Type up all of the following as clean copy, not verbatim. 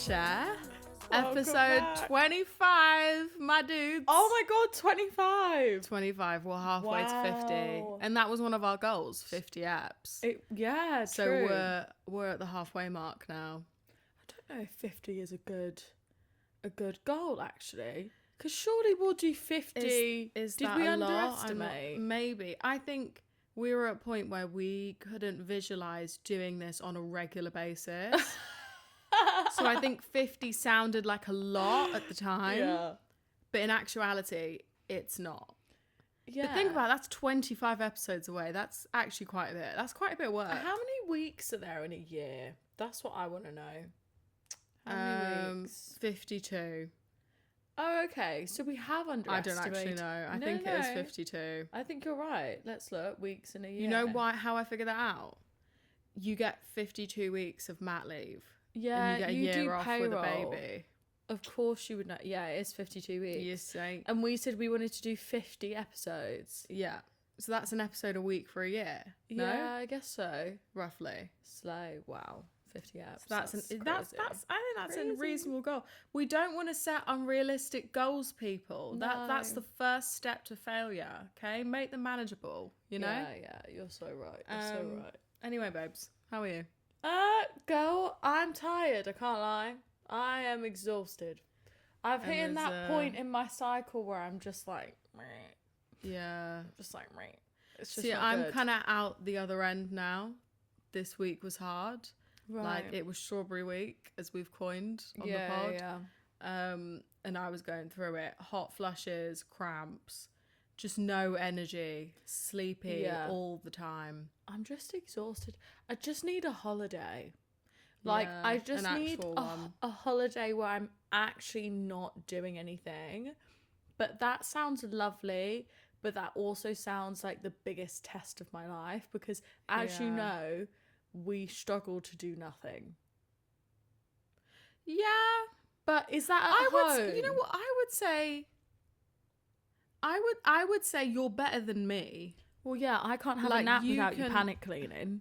share. Welcome Episode back. 25, my dudes. Oh my god, 25. 25, we're halfway to 50. Wow. And that was one of our goals, 50 apps. Yeah, So true. we're at the halfway mark now. I don't know if 50 is a good goal, actually. Because surely we'll do 50. Is Did that we a lot? underestimate? Maybe. I think we were at a point where we couldn't visualize doing this on a regular basis. So I think 50 sounded like a lot at the time. Yeah. But in actuality, it's not. Yeah. But think about it, that's 25 episodes away. That's actually quite a bit. That's quite a bit of work. How many weeks are there in a year? That's what I want to know. How many weeks? 52. Oh, okay. So we have I underestimated. don't actually know. I think it is 52. I think you're right. Let's look. Weeks in a year. You know how I figured that out? You get 52 weeks of mat leave. Yeah, and you get a year do off payroll. with a baby. Of course you would know. Yeah, it is 52 weeks. You say, And we said we wanted to do 50 episodes. yeah. So that's an episode a week for a year. No? Yeah, I guess so. Roughly. Slow. Wow. 50 apps. So that's I think that's Crazy. a reasonable goal. We don't want to set unrealistic goals, people. That's No. the first step to failure. Okay, make them manageable. You know. Yeah, you're so right. You're so right. Anyway, babes, how are you? Girl, I'm tired. I can't lie. I am exhausted. I've hit in that point in my cycle where I'm just like, meh. Yeah. Just like, meh. It's just See, not I'm good. kind of out the other end now. This week was hard. right. Like it was strawberry week, as we've coined on the pod. Yeah. And I was going through it. Hot flushes, cramps, just no energy, sleepy Yeah. all the time. I'm just exhausted. I just need a holiday. Like, Yeah, I just an need actual one. a holiday where I'm actually not doing anything. But that sounds lovely. But that also sounds like the biggest test of my life. Because as you Yeah. know, we struggle to do nothing. Yeah. But is that at I home? would, you know what I would say? I would say you're better than me. Well, yeah, I can't have Like, a nap you without you can- panic cleaning.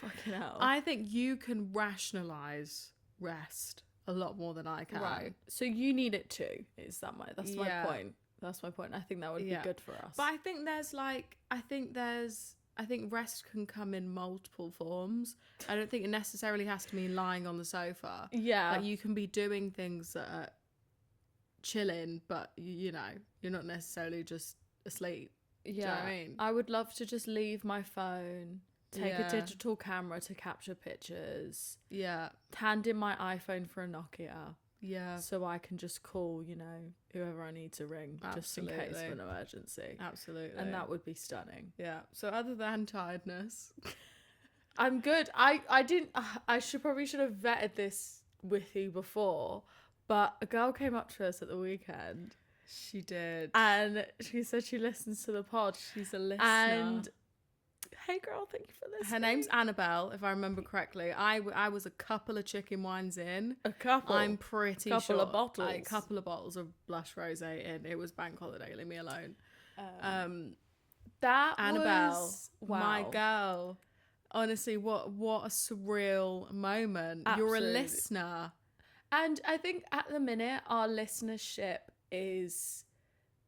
Fucking hell. I think you can rationalize rest a lot more than I can. Right. So you need it too. That's my Yeah. point. That's my point. I think that would Yeah. be good for us. But I think I think rest can come in multiple forms. I don't think it necessarily has to mean lying on the sofa. yeah. Like you can be doing things that are chilling, but you know, you're not necessarily just asleep. Yeah, Do you know what I mean? I would love to just leave my phone, take a Yeah. digital camera to capture pictures, Yeah. hand in my iPhone for a Nokia, Yeah. so I can just call, whoever I need to ring, just in case Absolutely. of an emergency. Absolutely. And that would be stunning. yeah. So other than tiredness, I'm good. I should have vetted this with you before, but a girl came up to us at the weekend she did. and she said she listens to the pod. She's a listener. And hey girl, thank you for listening. her name's Annabelle, if I remember correctly. I was a couple of chicken wines in. a couple. I'm pretty Couple sure. of bottles. A couple of bottles of blush rosé in. It was bank holiday. Leave me alone. That Annabelle, was my wow. girl. Honestly, what a surreal moment. You're a Absolutely. listener. And I think at the minute our listenership is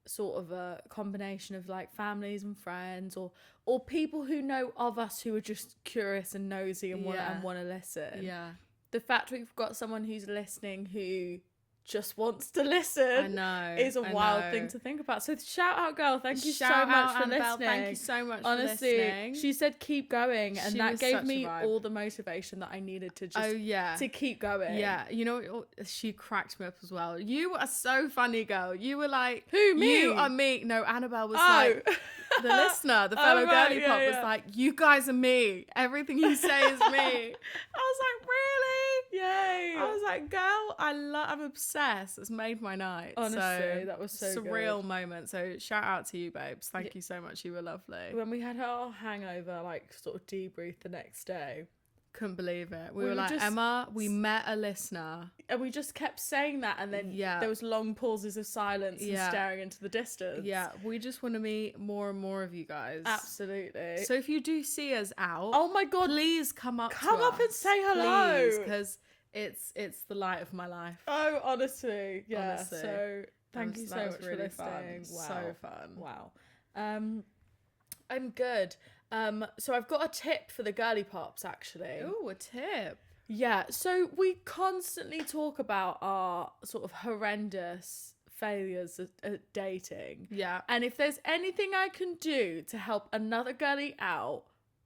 sort of a combination of like families and friends or people who know of us who are just curious and nosy and want Yeah. to listen. Yeah, The fact we've got someone who's listening who just wants to listen I know. is a I wild know. thing to think about. So shout out girl, thank you Shout so much out, for Annabelle. listening. Thank you so much Honestly, for listening. she said keep going, and She that was gave such a me vibe. all the motivation that I needed to just Oh yeah. to keep going. Yeah, you know, she cracked me up as well. You are so funny, girl. You were like, Who, me? You are me. No, Annabelle was Oh. like, the listener, the fellow right, girly yeah, pop was yeah. like, you guys are me. Everything you say is me. I was like, really? Yay. I was like, girl, I'm obsessed. It's made my night. Honestly, So, that was so surreal good. moment. So shout out to you, babes. Thank you so much. You were lovely. When we had our hangover, like sort of debrief the next day, Couldn't believe it. We We were were like, just- Emma, we met a listener. and we just kept saying that, and then Yeah. there was long pauses of silence and Yeah. staring into the distance. Yeah, we just want to meet more and more of you guys. Absolutely. So if you do see us out, oh my god, please come up come to up us, and say hello. because It's the light of my life. Oh, honestly, yeah. Honestly. So thank you so That was much for really listening. fun. Wow. So fun. Wow. I'm good. So I've got a tip for the girly pops, actually. Ooh, a tip. Yeah, so we constantly talk about our sort of horrendous failures at dating. Yeah. And if there's anything I can do to help another girly out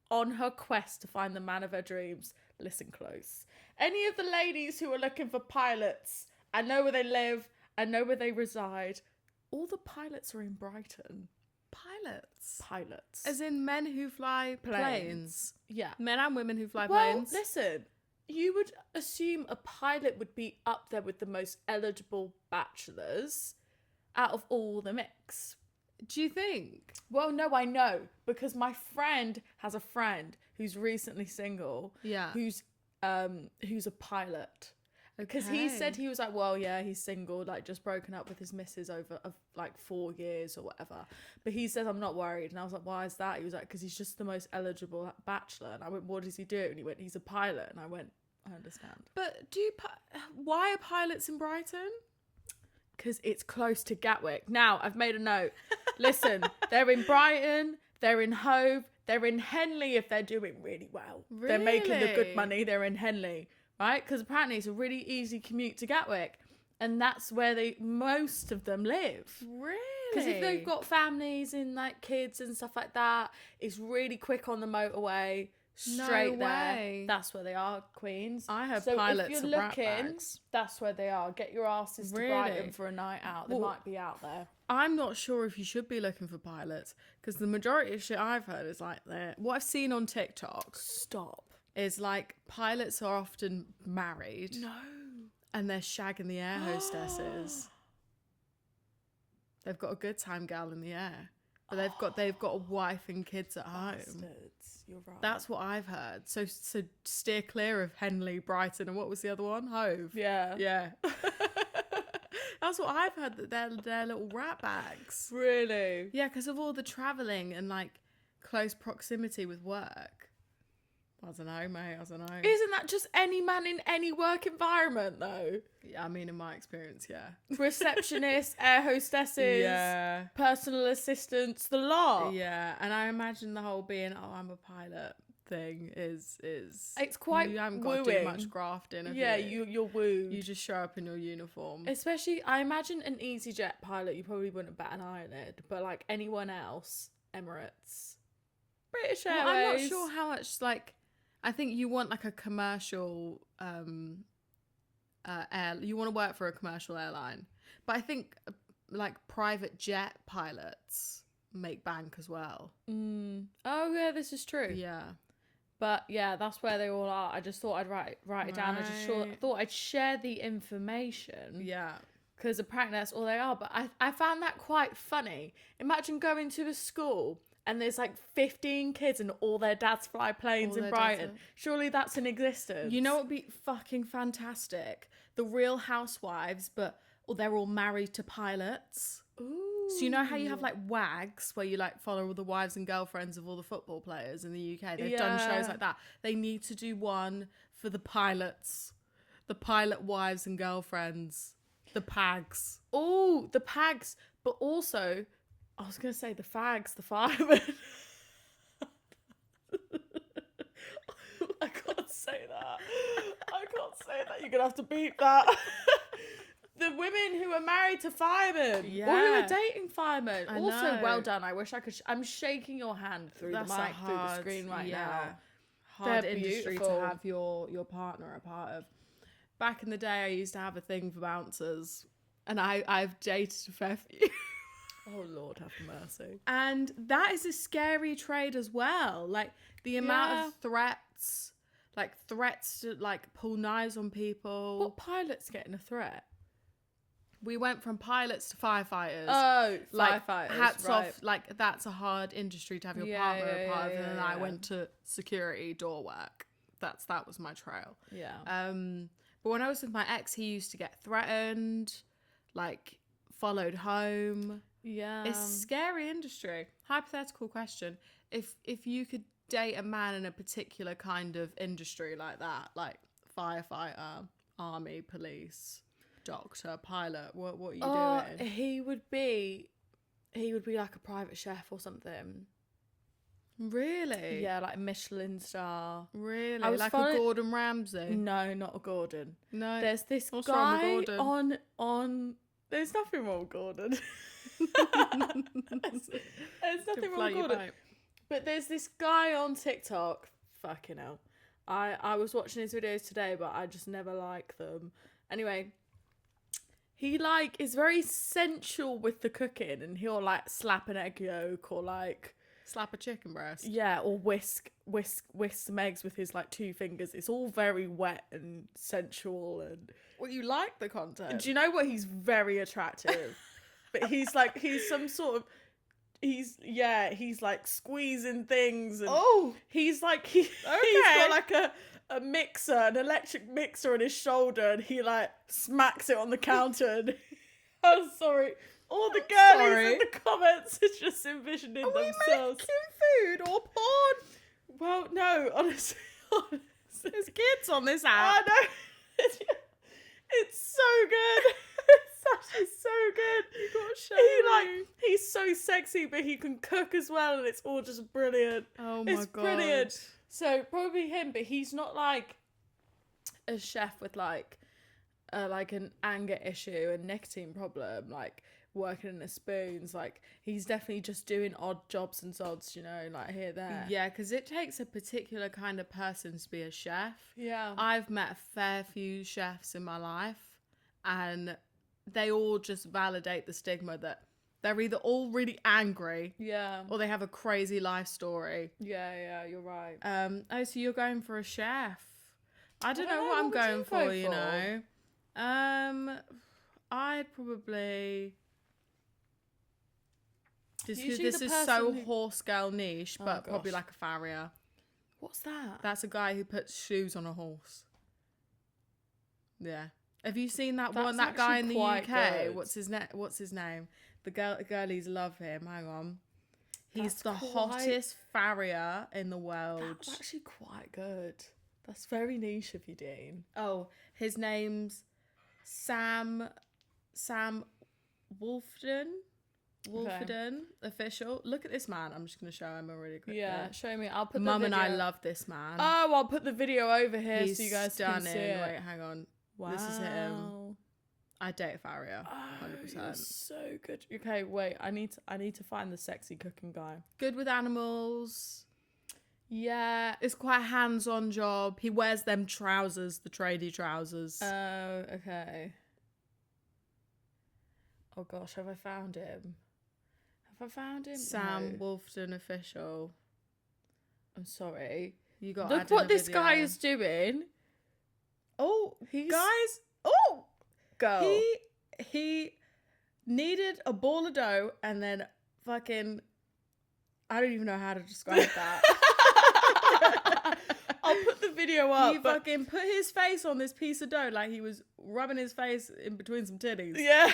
on her quest to find the man of her dreams, listen close. Any of the ladies who are looking for pilots, I know where they live, I know where they reside. All the pilots are in Brighton. Pilots. As in men who fly planes. Yeah. Men and women who fly Well, planes. listen, you would assume a pilot would be up there with the most eligible bachelors out of all the mix. Do you think? Well, no, I know, because my friend has a friend who's recently single. Yeah. Who's a pilot. Because he said, he was like, well, yeah, he's single, like just broken up with his missus over like 4 years or whatever. But he says, I'm not worried. And I was like, why is that? He was like, because he's just the most eligible bachelor. And I went, what does he do? And he went, he's a pilot. And I went, I understand. But why are pilots in Brighton? Because it's close to Gatwick. Now, I've made a note. Listen, they're in Brighton, they're in Hove, they're in Henley if they're doing really well. Really? They're making the good money, they're in Henley. Right? Because apparently it's a really easy commute to Gatwick. And that's where most of them live. Really? Because if they've got families and like kids and stuff like that, it's really quick on the motorway, straight there. That's where they are, queens. I have so pilots if of you're rat looking, bags. that's where they are. Get your asses to Really? Brighton for a night out. They might be out there. I'm not sure if you should be looking for pilots because the majority of shit I've heard is like what I've seen on TikTok. Stop. Is like pilots are often married. No. And they're shagging the air hostesses. They've got a good time gal in the air. But they've got a wife and kids at home. Bastards. You're right. That's what I've heard. So steer clear of Henley, Brighton, and what was the other one? Hove. Yeah. Yeah. That's what I've heard, that they're little rat bags. Really? Yeah, because of all the travelling and like close proximity with work. I don't know, mate. I don't know. Isn't that just any man in any work environment, though? Yeah, I mean, in my experience, yeah. Receptionists, air hostesses, Yeah. personal assistants, the lot. Yeah, and I imagine the whole being, I'm a pilot thing is it's quite you haven't wooing. got to do much grafting. Have you? You're wooed. You just show up in your uniform. Especially, I imagine an EasyJet pilot, you probably wouldn't bat an eyelid, but like anyone else, Emirates, British Airways. Well, I'm not sure how much like. I think you want like a commercial you want to work for a commercial airline. But I think like private jet pilots make bank as well. Oh yeah, this is true. Yeah. But yeah, that's where they all are. I just thought I'd write it down. I just thought I'd share the information. Yeah. Because apparently that's all they are. But I found that quite funny. Imagine going to a school and there's like 15 kids and all their dads fly planes in Brighton. Surely that's in existence. You know what would be fucking fantastic? The Real Housewives, but they're all married to pilots. Ooh. So you know how you have like WAGs where you like follow all the wives and girlfriends of all the football players in the UK? They've done shows like that. They need to do one for the pilots. The pilot wives and girlfriends. The pags. Oh, the pags. But also, I was going to say the fags, the firemen. I can't say that. You're going to have to beep that. The women who are married to firemen. Yeah. Or who are dating firemen. I Also, know. well done. I wish I could. I'm shaking your hand through the mic, through the screen right now. Hard They're industry beautiful. to have your partner a part of. Back in the day, I used to have a thing for bouncers. And I've dated a fair few. Oh, Lord, have mercy. And that is a scary trade as well. Like, the amount of threats to, like, pull knives on people. What pilot's getting a threat? We went from pilots to firefighters. Oh, like, firefighters. hats right. off. Like, that's a hard industry to have your partner a part of. And then I went to security, door work. That was my trail. Yeah. But when I was with my ex, he used to get threatened, like, followed home. Yeah. It's a scary industry. Hypothetical question. If you could date a man in a particular kind of industry like that, like firefighter, army, police, doctor, pilot? What are you doing? He would be like a private chef or something. Really? Yeah, like a Michelin star. Really? I was Like a Gordon Ramsay? No, not a Gordon. No. There's this What's wrong guy with Gordon? on. There's nothing wrong with Gordon. There's nothing wrong with Gordon. But there's this guy on TikTok. Fucking hell. I was watching his videos today, but I just never like them. Anyway, he like is very sensual with the cooking, and he'll like slap an egg yolk or like slap a chicken breast. Yeah, or whisk some eggs with his like 2 fingers. It's all very wet and sensual. And well, you like the content. Do you know what? He's very attractive, but he's some sort of. He's like squeezing things, and he's like he's got like a mixer, an electric mixer on his shoulder, and he like smacks it on the counter. And I'm sorry, all the girlies in the comments are just envisioning themselves. Making food or porn? Well, no, honestly, there's kids on this app. I know. It's so good. It's actually so good. You gotta show me. He's so sexy, but he can cook as well, and it's all just brilliant. Oh my god, it's brilliant. So probably him, but he's not like a chef with like an anger issue and nicotine problem, like working in the spoons. Like he's definitely just doing odd jobs and sods, you know, like here there. Yeah, because it takes a particular kind of person to be a chef. Yeah, I've met a fair few chefs in my life, and they all just validate the stigma that they're either all really angry, or they have a crazy life story. Yeah, you're right. So you're going for a chef? I don't know what I'm going for, you know. I'd probably. This is so horse girl niche, but probably like a farrier. What's that? That's a guy who puts shoes on a horse. Yeah. Have you seen that guy in the UK? Good. What's his name? The girlies love him. Hang on. He's the hottest farrier in the world. That's actually quite good. That's very niche of you, Dean. Oh, his name's Sam Wolfden. Official. Look at this man. I'm just going to show Emma really quickly. Yeah, show me. I'll put Mum the video. and I love this man. Oh, I'll put the video over here He's so you guys stunning. can see it. Wait, hang on. Wow. This is him. I date a farrier. 100%. You're so good. Okay, wait. I need to find the sexy cooking guy. Good with animals. Yeah. It's quite a hands-on job. He wears them trousers, the tradie trousers. Oh, okay. Oh gosh, have I found him? Sam No. Wolfden official. I'm sorry. You got. Look what this guy is doing. Oh, He's guys. Oh, go. He needed a ball of dough and then fucking. I don't even know how to describe that. I'll put the video up. He fucking put his face on this piece of dough like he was rubbing his face in between some titties. Yeah.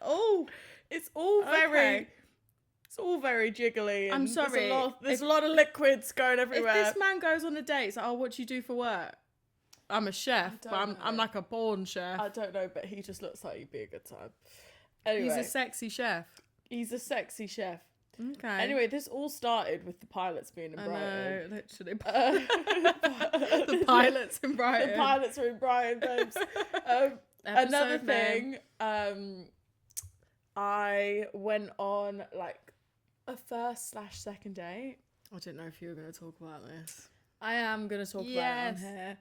Oh, it's all very jiggly. And I'm sorry. There's a lot of liquids going everywhere. If this man goes on a date, it's like, oh, what do you do for work? I'm a chef, but I'm like a porn chef. I don't know, but he just looks like he'd be a good time. Anyway, he's a sexy chef. Okay. Anyway, this all started with the pilots being in Brighton. I know, literally. The pilots in Brighton. The pilots are in Brighton, babes. Another thing, I went on like a first/second date. I didn't know if you were going to talk about this. I am going to talk about it on here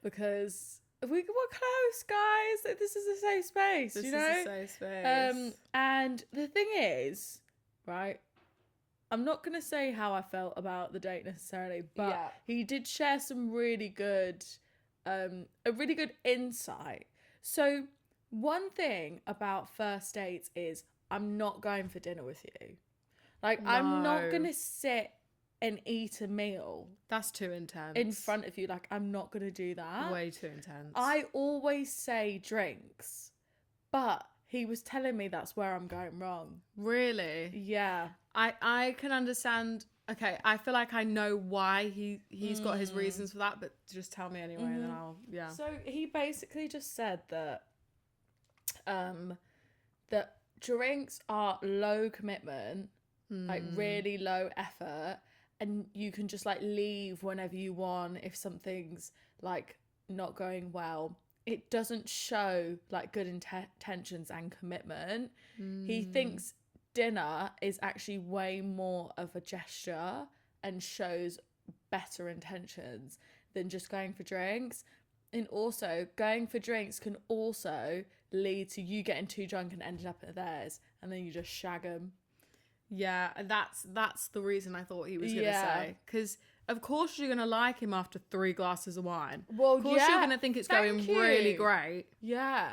because we're close, guys. Like, this is a safe space, This you know? is a safe space. And the thing is, right, I'm not going to say how I felt about the date necessarily, but he did share some really good, a really good insight. So one thing about first dates is I'm not going for dinner with you. Like, No. I'm not going to sit and eat a meal. That's too intense. In front of you. Like, I'm not going to do that. Way too intense. I always say drinks, but he was telling me that's where I'm going wrong. Really? Yeah. I can understand Okay, I feel like I know why he's got his reasons for that, but just tell me anyway, and then I'll So he basically just said that that drinks are low commitment, like really low effort, and you can just like leave whenever you want if something's like not going well. It doesn't show like good intentions and commitment. He thinks dinner is actually way more of a gesture and shows better intentions than just going for drinks. And also, going for drinks can also lead to you getting too drunk and ending up at theirs, and then you just shag them. Yeah, that's the reason I thought he was going to say. Because, of course, you're going to like him after 3 glasses of wine. Well, of course, you're going to think it's going really great. Yeah.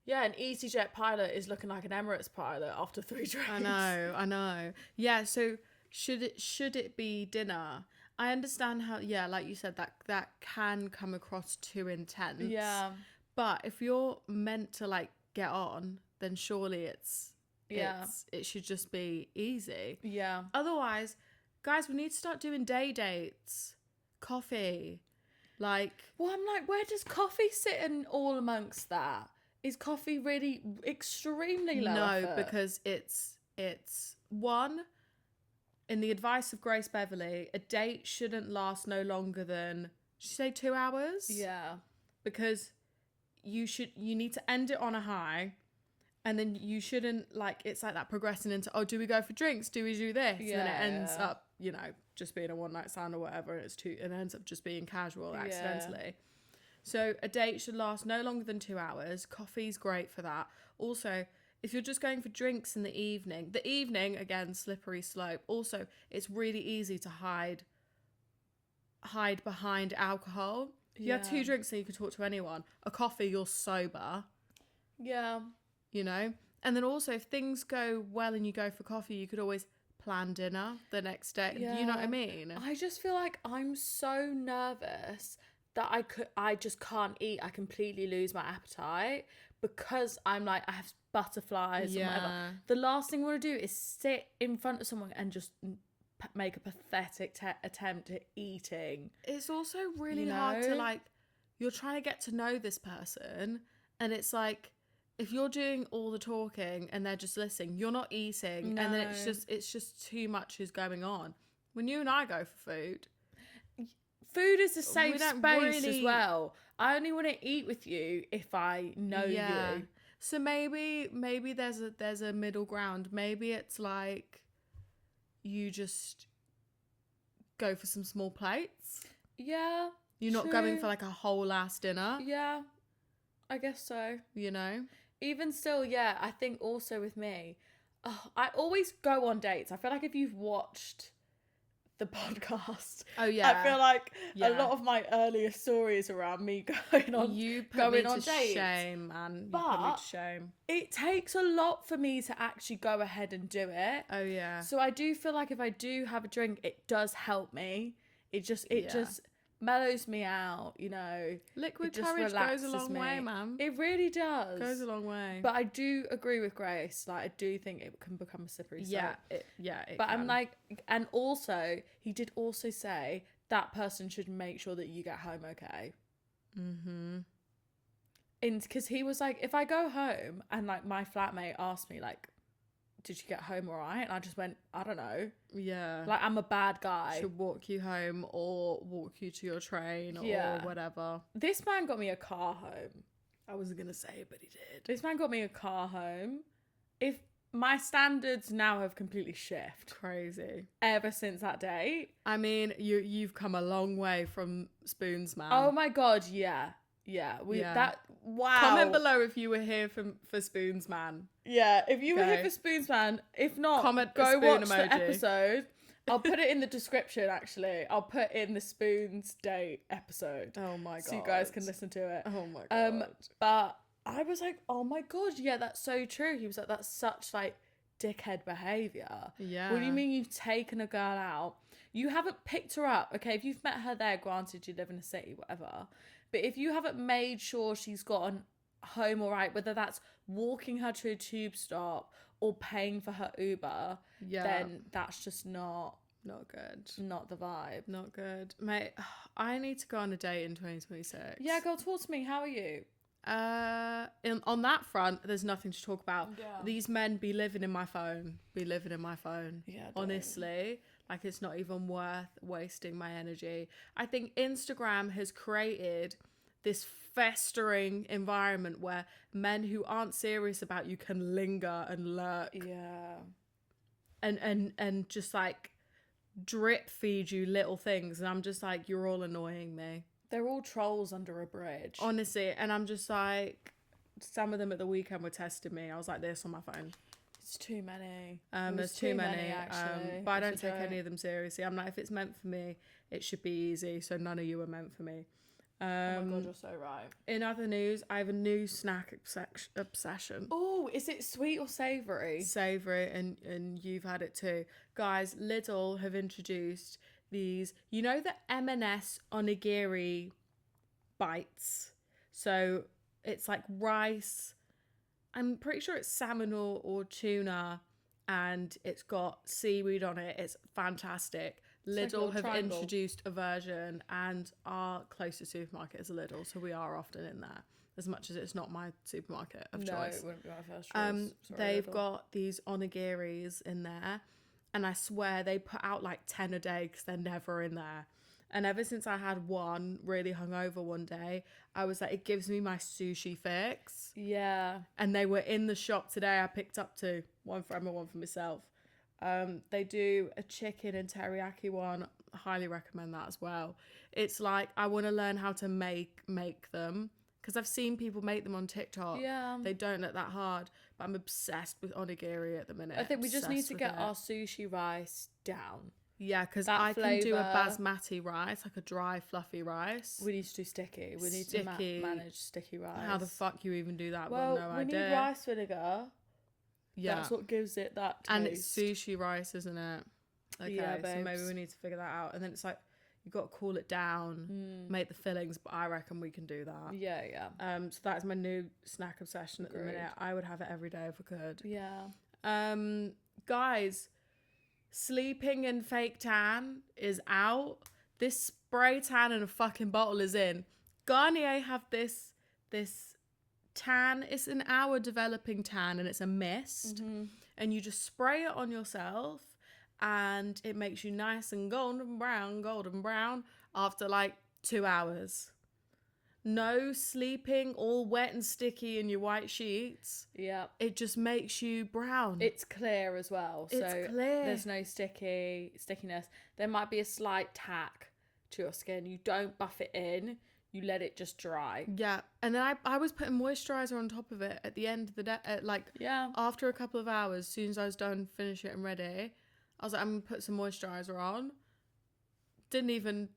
Yeah, an EasyJet pilot is looking like an Emirates pilot after 3 drinks. I know. Yeah, so should it be dinner? I understand how, yeah, like you said, that can come across too intense. Yeah. But if you're meant to, like, get on, then surely it should just be easy. Yeah. Otherwise, guys, we need to start doing day dates. Coffee. Like... Well, I'm like, where does coffee sit in all amongst that? Is coffee really extremely low effort? Because it's one, in the advice of Grace Beverley, a date shouldn't last no longer than, did she say 2 hours? Yeah. Because you need to end it on a high, and then you shouldn't, like, it's like that progressing into, oh, do we go for drinks? Do we do this? Yeah, and then it ends up, you know, just being a one night stand or whatever, and it ends up just being casual accidentally. So a date should last no longer than 2 hours. Coffee's great for that. Also, if you're just going for drinks in the evening, again, slippery slope. Also, it's really easy to hide behind alcohol. If you have 2 drinks and you can talk to anyone. A coffee, you're sober. Yeah. You know? And then also, if things go well and you go for coffee, you could always plan dinner the next day. Yeah. You know what I mean? I just feel like I'm so nervous that I just can't eat. I completely lose my appetite because I'm like, I have butterflies and whatever. The last thing I want to do is sit in front of someone and just make a pathetic attempt at eating. It's also really hard to, like, you're trying to get to know this person, and it's like, if you're doing all the talking and they're just listening, you're not eating, and then it's just too much is going on. When you and I go for food is a safe space as well. I only want to eat with you if I know you. So maybe there's a middle ground. Maybe it's like you just go for some small plates. Yeah. You're not going for like a whole ass dinner. Yeah. I guess so. You know? Even still, yeah, I think also with me, I always go on dates. I feel like if you've watched the podcast, I feel like a lot of my earlier stories around me going on dates. Shame, man. But you put me to shame. It takes a lot for me to actually go ahead and do it. Oh yeah. So I do feel like if I do have a drink, it does help me. It just mellows me out, you know. Liquid courage goes a long way, man. It really does. Goes a long way. But I do agree with Grace. Like, I do think it can become a slippery slope. It but can. I'm like, and also, he did also say that person should make sure that you get home okay. Mm-hmm. Because he was like, if I go home and, like, my flatmate asked me, like, did you get home all right? And I just went, I don't know. Yeah. Like, I'm a bad guy. Should walk you home or walk you to your train or whatever. This man got me a car home. I wasn't going to say it, but he did. This man got me a car home. If my standards now have completely shifted. Crazy. Ever since that date. I mean, you've come a long way from Spoons, man. Oh my God, yeah. Yeah. Wow. Comment below if you were here for Spoons, man. Yeah, if you were here for Spoons, man. If not, go watch the episode. I'll put it in the description, actually. I'll put in the Spoons date episode. Oh my God. So you guys can listen to it. Oh my God. But I was like, oh my God, yeah, that's so true. He was like, that's such, like, dickhead behaviour. Yeah. What do you mean you've taken a girl out? You haven't picked her up. Okay, if you've met her there, granted you live in a city, whatever. But if you haven't made sure she's gotten home all right, whether that's walking her to a tube stop or paying for her Uber, then that's just not Not good. Not the vibe. Not good. Mate, I need to go on a date in 2026. Yeah, girl, talk to me. How are you? On that front, there's nothing to talk about. Yeah. These men be living in my phone. Yeah, honestly, like it's not even worth wasting my energy. I think Instagram has created this festering environment where men who aren't serious about you can linger and lurk. Yeah. And just like drip feed you little things, and I'm just like, you're all annoying me. They're all trolls under a bridge. Honestly, and I'm just like, some of them at the weekend were testing me. I was like this on my phone. It's too many. There's too many actually. but I don't take any of them seriously. I'm like, if it's meant for me, it should be easy. So none of you are meant for me. Oh my god, you're so right. In other news, I have a new snack obsession. Oh, is it sweet or savoury? Savoury, and you've had it too. Guys, Lidl have introduced these, you know, the M&S onigiri bites. So it's like rice. I'm pretty sure it's salmon or tuna, and it's got seaweed on it. It's fantastic. Lidl have introduced a version, and our closest supermarket is a Lidl, so we are often in there, as much as it's not my supermarket of choice. No, it wouldn't be my first choice. Sorry, they've Lidl. got these onigiris in there, and I swear they put out like 10 a day because they're never in there. And ever since I had one really hungover one day, I was like, it gives me my sushi fix. Yeah. And they were in the shop today. I picked up two, one for Emma, one for myself. They do a chicken and teriyaki one. I highly recommend that as well. It's like, I want to learn how to make them, because I've seen people make them on TikTok. Yeah. They don't look that hard, but I'm obsessed with onigiri at the minute. I think we just need Obsessed to with get it. our sushi rice down. Yeah, because that I can do a flavour. basmati rice, like a dry, fluffy rice. We need to do sticky. We need Sticky. to manage sticky rice. How the fuck you even do that? Well, I've got no we idea. need rice vinegar. Yeah. That's what gives it that taste. And it's sushi rice, isn't it? Okay, Yeah, so maybe babes. we need to figure that out. And then it's like, you've got to cool it down, make the fillings, but I reckon we can do that. Yeah, yeah. So that's my new snack obsession at the Agreed. minute. I would have it every day if I could. Yeah. Guys, sleeping in fake tan is out. This spray tan in a fucking bottle is in. Garnier have this tan. It's an hour developing tan, and it's a mist. And you just spray it on yourself, and it makes you nice and golden brown after like 2 hours. No sleeping all wet and sticky in your white sheets. Yeah. It just makes you brown. It's clear as well. It's so clear. There's no stickiness. There might be a slight tack to your skin. You don't buff it in. You let it just dry. Yeah. And then I was putting moisturizer on top of it at the end of the day, after a couple of hours, as soon as I was done, finish it and ready, I was like, I'm gonna put some moisturizer on. Didn't even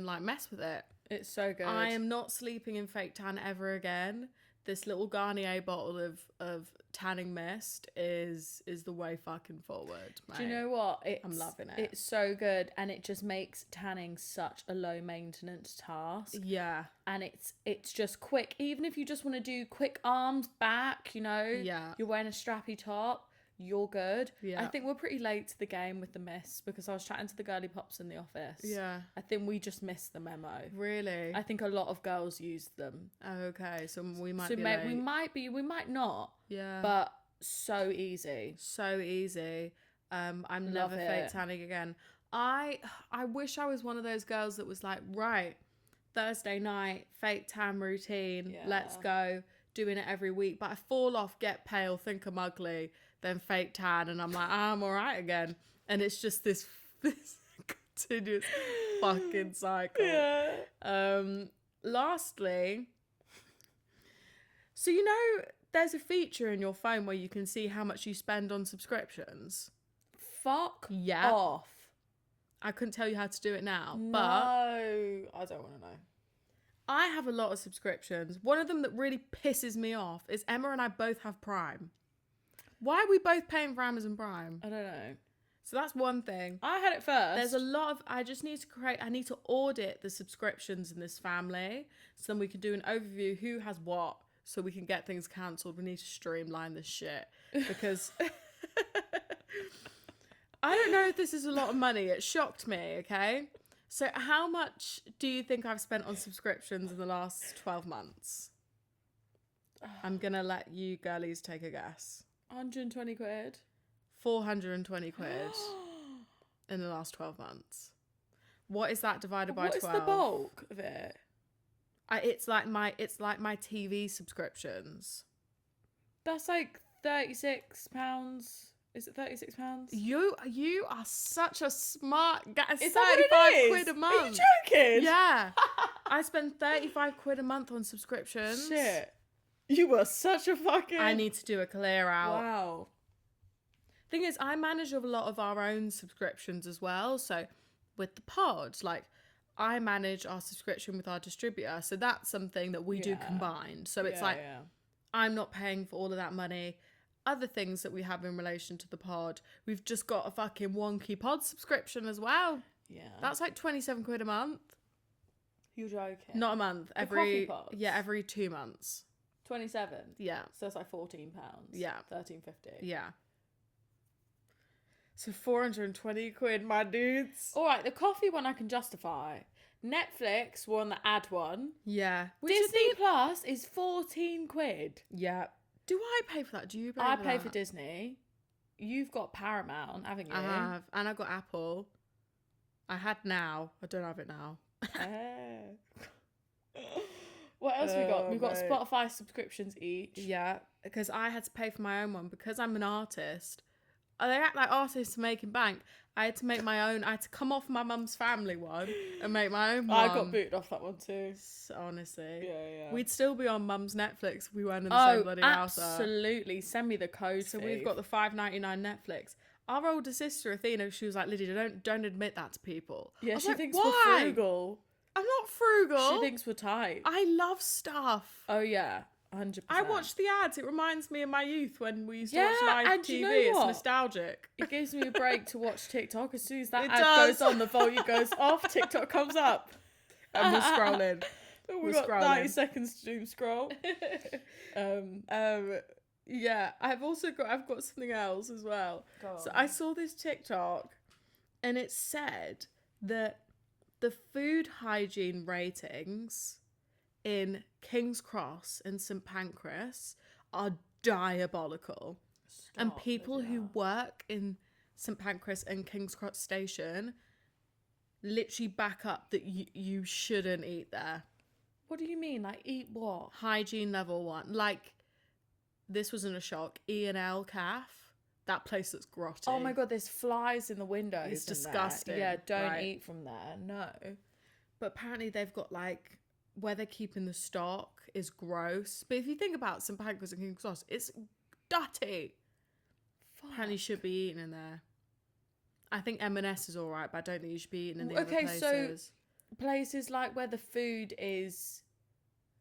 like mess with it. It's so good. I am not sleeping in fake tan ever again. This little Garnier bottle of tanning mist is the way fucking forward, mate. Do you know what? I'm loving it. It's so good, and it just makes tanning such a low maintenance task. Yeah. And it's just quick. Even if you just want to do quick arms, back, you know, Yeah. you're wearing a strappy top, you're good. Yeah. I think we're pretty late to the game with the mist, because I was chatting to the girly pops in the office. Yeah. I think we just missed the memo. Really? I think a lot of girls use them. Okay, so we might So be we might be, we might not. Yeah. But so easy. So easy. I'm Love never fake it. tanning again. I wish I was one of those girls that was like, right, Thursday night, fake tan routine, Yeah. let's go, doing it every week. But I fall off, get pale, think I'm ugly, then fake tan, and I'm like, I'm all right again. And it's just this continuous fucking cycle. Yeah. Lastly, so you know, there's a feature in your phone where you can see how much you spend on subscriptions. Fuck Yeah. off. I couldn't tell you how to do it now, No, but I don't want to know. I have a lot of subscriptions. One of them that really pisses me off is Emma and I both have Prime. Why are we both paying for Amazon Prime? I don't know. So that's one thing. I had it first. There's a lot of, I need to audit the subscriptions in this family, so then we can do an overview who has what, so we can get things cancelled. We need to streamline this shit, because I don't know if this is a lot of money. It shocked me, okay? So how much do you think I've spent on subscriptions in the last 12 months? I'm going to let you girlies take a guess. 120 quid. 420 quid in the last 12 months. What is that divided by 12? What is the bulk of it? It's like my TV subscriptions. That's like £36. Is it £36? You are such a smart guy. Is that what it is? £35 a month. Are you joking? Yeah. I spend 35 quid a month on subscriptions. Shit. You were such a fucking... I need to do a clear out. Wow. Thing is, I manage a lot of our own subscriptions as well. So with the pod, like I manage our subscription with our distributor. So that's something that we do combined. So it's I'm not paying for all of that money. Other things that we have in relation to the pod, we've just got a fucking wonky pod subscription as well. Yeah. That's like 27 quid a month. You're joking. Not a month. Every 2 months. 27. Yeah. So that's like £14. Yeah. £13.50. Yeah. So 420 quid, my dudes. All right, the coffee one I can justify. Netflix, we're on the ad one. Yeah. Disney Plus is 14 quid. Yeah. Do I pay for that? Do you pay I for pay that? for Disney. You've got Paramount, haven't you? I have. And I've got Apple. I had Now. I don't have it now. What else we got? We've got Spotify subscriptions each. Yeah. Because I had to pay for my own one because I'm an artist. They act like artists making bank. I had to make my own. I had to come off my mum's family one and make my own one. I got booted off that one too. Honestly. Yeah. We'd still be on mum's Netflix if we weren't in the same bloody house. Absolutely. Send me the code. So we've got the $5.99 Netflix. Our older sister Athena, she was like, Lydia, don't admit that to people. Yeah, she like, thinks why? we're frugal. I'm not frugal. She thinks we're tight. I love stuff. Oh yeah. 100%. I watch the ads. It reminds me of my youth when we used to watch live and TV. you know It's what? nostalgic. It gives me a break to watch TikTok. As soon as that It ad does. goes on, the volume goes off, TikTok comes up. And we're scrolling. We've got 90 seconds to doom scroll. Yeah, I've got something else as well. So I saw this TikTok and it said that the food hygiene ratings in King's Cross and St Pancras are diabolical. And people who work in St Pancras and King's Cross station literally back up that you shouldn't eat there. What do you mean? Like eat what? Hygiene level 1. Like, this wasn't a shock. E&L Calf, that place that's grotty. Oh my God, there's flies in the windows. It's disgusting. Yeah, don't right? eat from there. No. But apparently they've got like, where they're keeping the stock is gross. But if you think about St Pancras and King's Cross, it's dirty. Fuck. Apparently you should be eating in there. I think M&S is all right, but I don't think you should be eating in the other places. So places like where the food is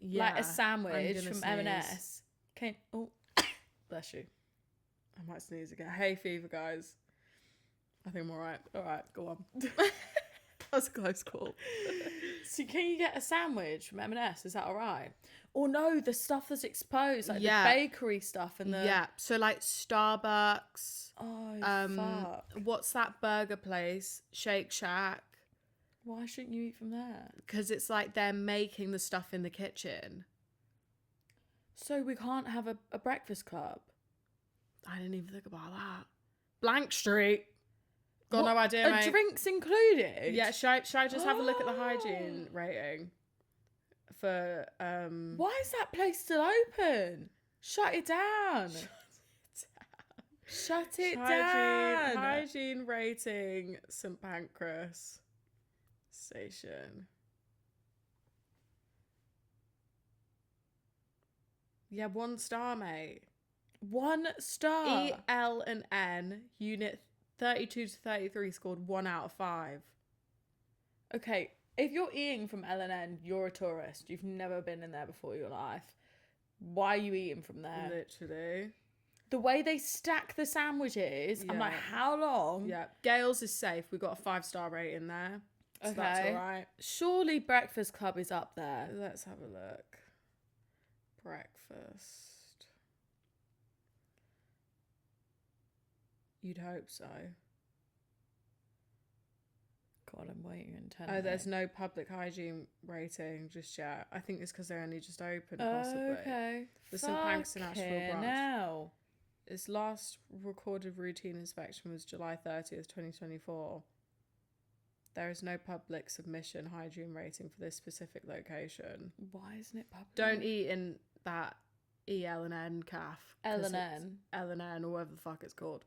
like a sandwich from M&S. Oh, bless you. I might sneeze again. Hay fever, guys. I think I'm all right. All right, go on. That was a close call. So can you get a sandwich from M&S? Is that all right? Or no, the stuff that's exposed, like the bakery stuff and the... Yeah, so like Starbucks. Oh, fuck. What's that burger place? Shake Shack. Why shouldn't you eat from there? Because it's like they're making the stuff in the kitchen. So we can't have a breakfast club? I didn't even think about that. Blank Street. Got What? no idea, mate. Drinks included? Yeah, should I just have a look at the hygiene rating? For, Why is that place still open? Shut it down. Shut it down. Hygiene rating, St Pancras station. Yeah, 1 star, mate. 1 star. E, L and N, unit 32 to 33 scored 1 out of 5. Okay, if you're eating from L&N, you're a tourist. You've never been in there before in your life. Why are you eating from there? Literally. The way they stack the sandwiches, I'm like, how long? Yeah, Gales is safe. We've got a 5-star rating there. So that's all right. Surely Breakfast Club is up there. Let's have a look. Breakfast. You'd hope so. waiting intently. Oh, there's no public hygiene rating just yet. I think it's because they're only just open, possibly. Okay. The St Pancras and Asheville branch. Now. Its last recorded routine inspection was July 30th, 2024. There is no public submission hygiene rating for this specific location. Why isn't it public? Don't eat in that EL&N calf. L&N. L&N or whatever the fuck it's called.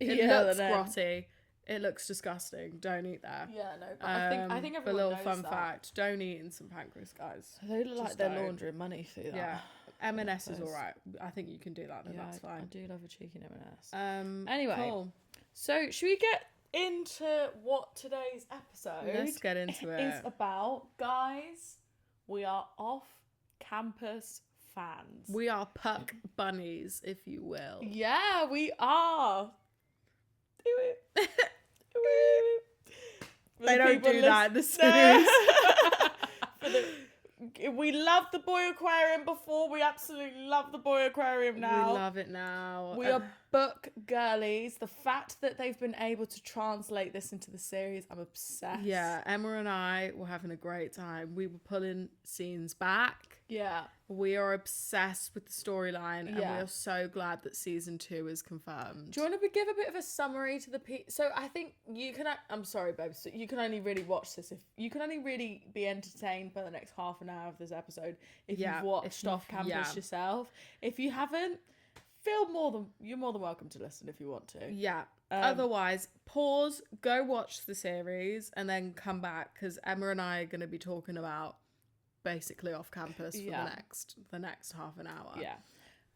It looks grotty. It looks disgusting. Don't eat there. Yeah, no. But I think everyone a little knows fun that. fact: don't eat in St Pancras, guys. They look like Just they're don't. laundering money through that. Yeah, M&S is all right. I think you can do that. Then Yeah, that's fine. I do love a cheeky M&S. Anyway, Cool. So should we get into what today's episode let's get into it. is about? Guys, we are off-campus fans. We are puck bunnies, if you will. Yeah, we are. Do it. They don't do that in the series. We loved the Boy Aquarium before. We absolutely love the Boy Aquarium now. We love it now. We are book girlies. The fact that they've been able to translate this into the series, I'm obsessed. Yeah, Emma and I were having a great time. We were pulling scenes back. Yeah. We are obsessed with the storyline, and we Yeah. are so glad that season 2 is confirmed. Do you want to give a bit of a summary to the So I think you can. I'm sorry, babe. So you can only really watch this if you can only really be entertained by the next half an hour of this episode if you've watched Off Campus yourself. If you haven't, you're more than welcome to listen if you want to. Yeah. Otherwise, pause, go watch the series, and then come back because Emma and I are going to be talking about basically Off Campus for the next half an hour. Yeah.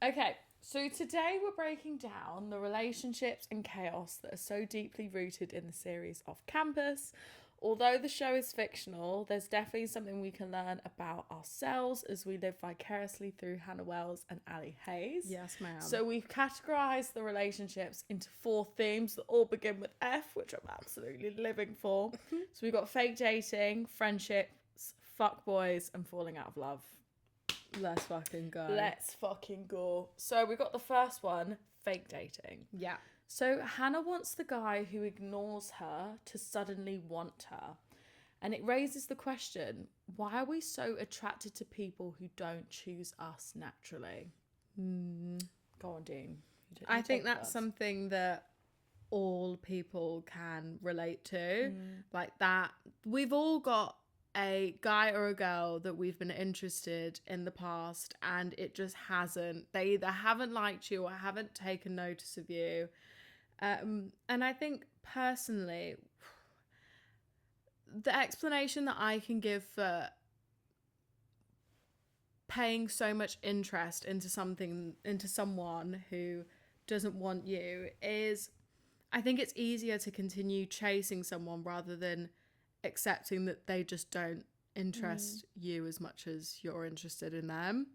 Okay. So today we're breaking down the relationships and chaos that are so deeply rooted in the series Off Campus. Although the show is fictional, there's definitely something we can learn about ourselves as we live vicariously through Hannah Wells and Ali Hayes. Yes, ma'am. So we've categorised the relationships into 4 themes that all begin with F, which I'm absolutely living for. So we've got fake dating, friendships, fuckboys, and falling out of love. Let's fucking go. Let's fucking go. So we got the first one, fake dating. Yeah. So Hannah wants the guy who ignores her to suddenly want her. And it raises the question, why are we so attracted to people who don't choose us naturally? Go on, Dean. I think that's something that all people can relate to. Like that. We've all got a guy or a girl that we've been interested in the past and it just hasn't. They either haven't liked you or haven't taken notice of you. And I think personally, the explanation that I can give for paying so much interest into someone who doesn't want you is I think it's easier to continue chasing someone rather than accepting that they just don't interest you as much as you're interested in them.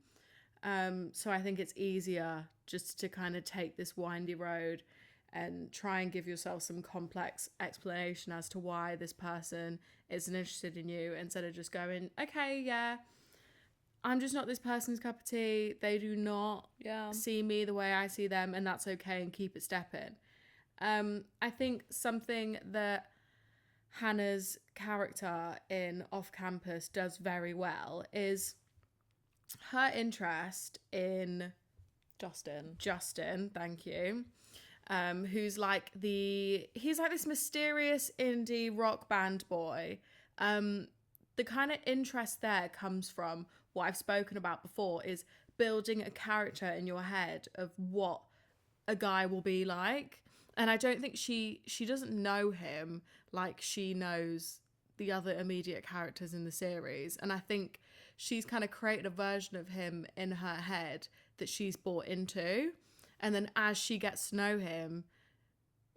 So I think it's easier just to kind of take this windy road and try and give yourself some complex explanation as to why this person isn't interested in you instead of just going, okay, yeah, I'm just not this person's cup of tea. They do not see me the way I see them, and that's okay, and keep it stepping. I think something that Hannah's character in Off Campus does very well is her interest in Justin, thank you. Who's he's like this mysterious indie rock band boy. The kind of interest there comes from what I've spoken about before is building a character in your head of what a guy will be like. And I don't think she doesn't know him like she knows the other immediate characters in the series. And I think she's kind of created a version of him in her head that she's bought into. And then as she gets to know him,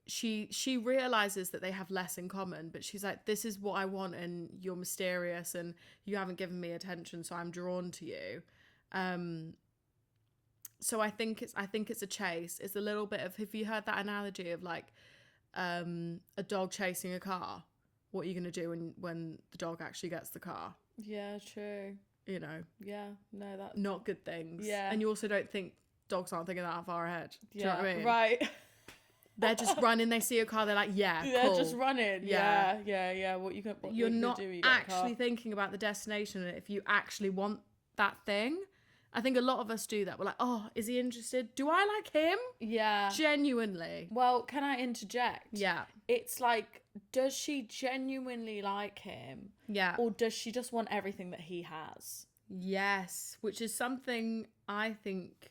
she realizes that they have less in common, but she's like, this is what I want, and you're mysterious and you haven't given me attention, so I'm drawn to you. So I think it's a chase. It's a little bit of, have you heard that analogy of like a dog chasing a car? What are you going to do when the dog actually gets the car? Yeah, true. You know? Yeah, no, that's not good things. Yeah. And you also don't think dogs aren't thinking that far ahead. Do you know what I mean? Right. They're just running. They see a car. They're like, yeah, They're cool. just running. Yeah. Yeah. You're not do, you get a car. actually thinking about the destination and if you actually want that thing. I think a lot of us do that. We're like, oh, is he interested? Do I like him? Yeah. Genuinely. Well, can I interject? Yeah. It's like, does she genuinely like him? Yeah. Or does she just want everything that he has? Yes. Which is something I think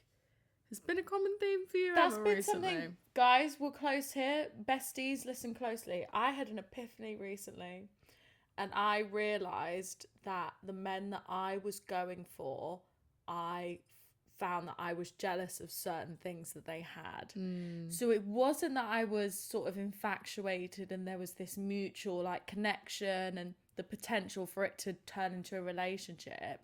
has been a common theme for you That's Emma, been recently. something. Guys, we're close here. Besties, listen closely. I had an epiphany recently. And I realised that the men that I was going for, I found that I was jealous of certain things that they had. So it wasn't that I was sort of infatuated and there was this mutual like connection and the potential for it to turn into a relationship.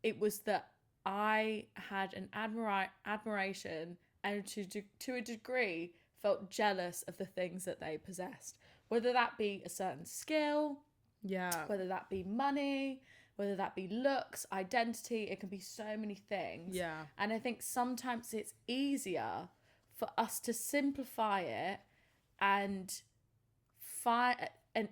It was that I had an admiration and to a degree felt jealous of the things that they possessed. Whether that be a certain skill, whether that be money, whether that be looks, identity, it can be so many things. Yeah. And I think sometimes it's easier for us to simplify it and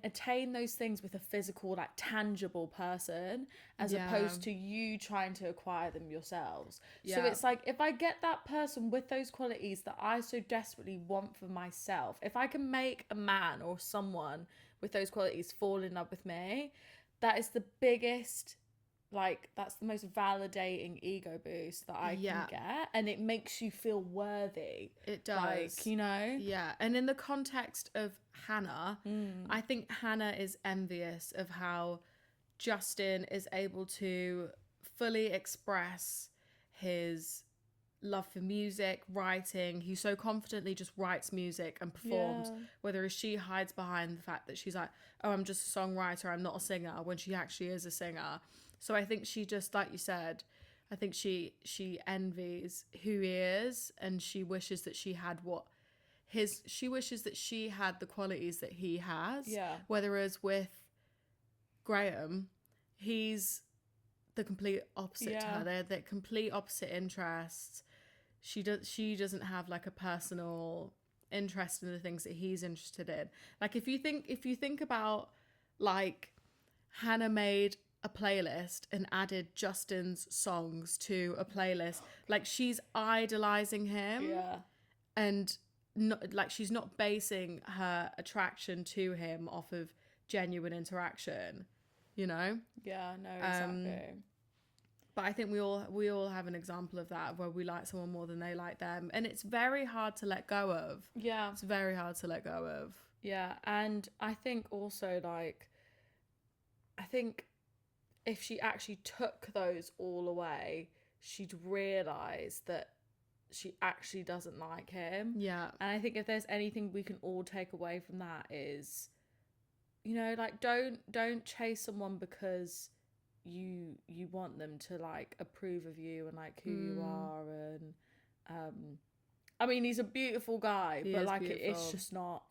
attain those things with a physical, like tangible person, as opposed to you trying to acquire them yourselves. So it's like, if I get that person with those qualities that I so desperately want for myself, if I can make a man or someone with those qualities fall in love with me, that is the biggest, like, that's the most validating ego boost that I can get. And it makes you feel worthy. It does. Like, you know? Yeah. And in the context of Hannah, I think Hannah is envious of how Justin is able to fully express his love for music, writing. He so confidently just writes music and performs, whereas she hides behind the fact that she's like, oh, I'm just a songwriter, I'm not a singer, when she actually is a singer. So I think she just, like you said, I think she envies who he is, and she wishes that she had she wishes that she had the qualities that he has. Yeah. Whereas with Graham, he's the complete opposite to her. They're the complete opposite interests. She doesn't have like a personal interest in the things that he's interested in. Like if you think about, like, Hannah made a playlist and added Justin's songs to a playlist, like, she's idolizing him. And not, like, she's not basing her attraction to him off of genuine interaction, you know? Yeah, no, exactly. But I think we all have an example of that, where we like someone more than they like them, and it's very hard to let go of. Yeah, it's very hard to let go of. Yeah, and I think also, like, I think if she actually took those all away, she'd realise that she actually doesn't like him. Yeah. And I think if there's anything we can all take away from that is, you know, like, don't chase someone because you want them to, like, approve of you and, like, who you are. And I mean, he's a beautiful guy, but like, it's just not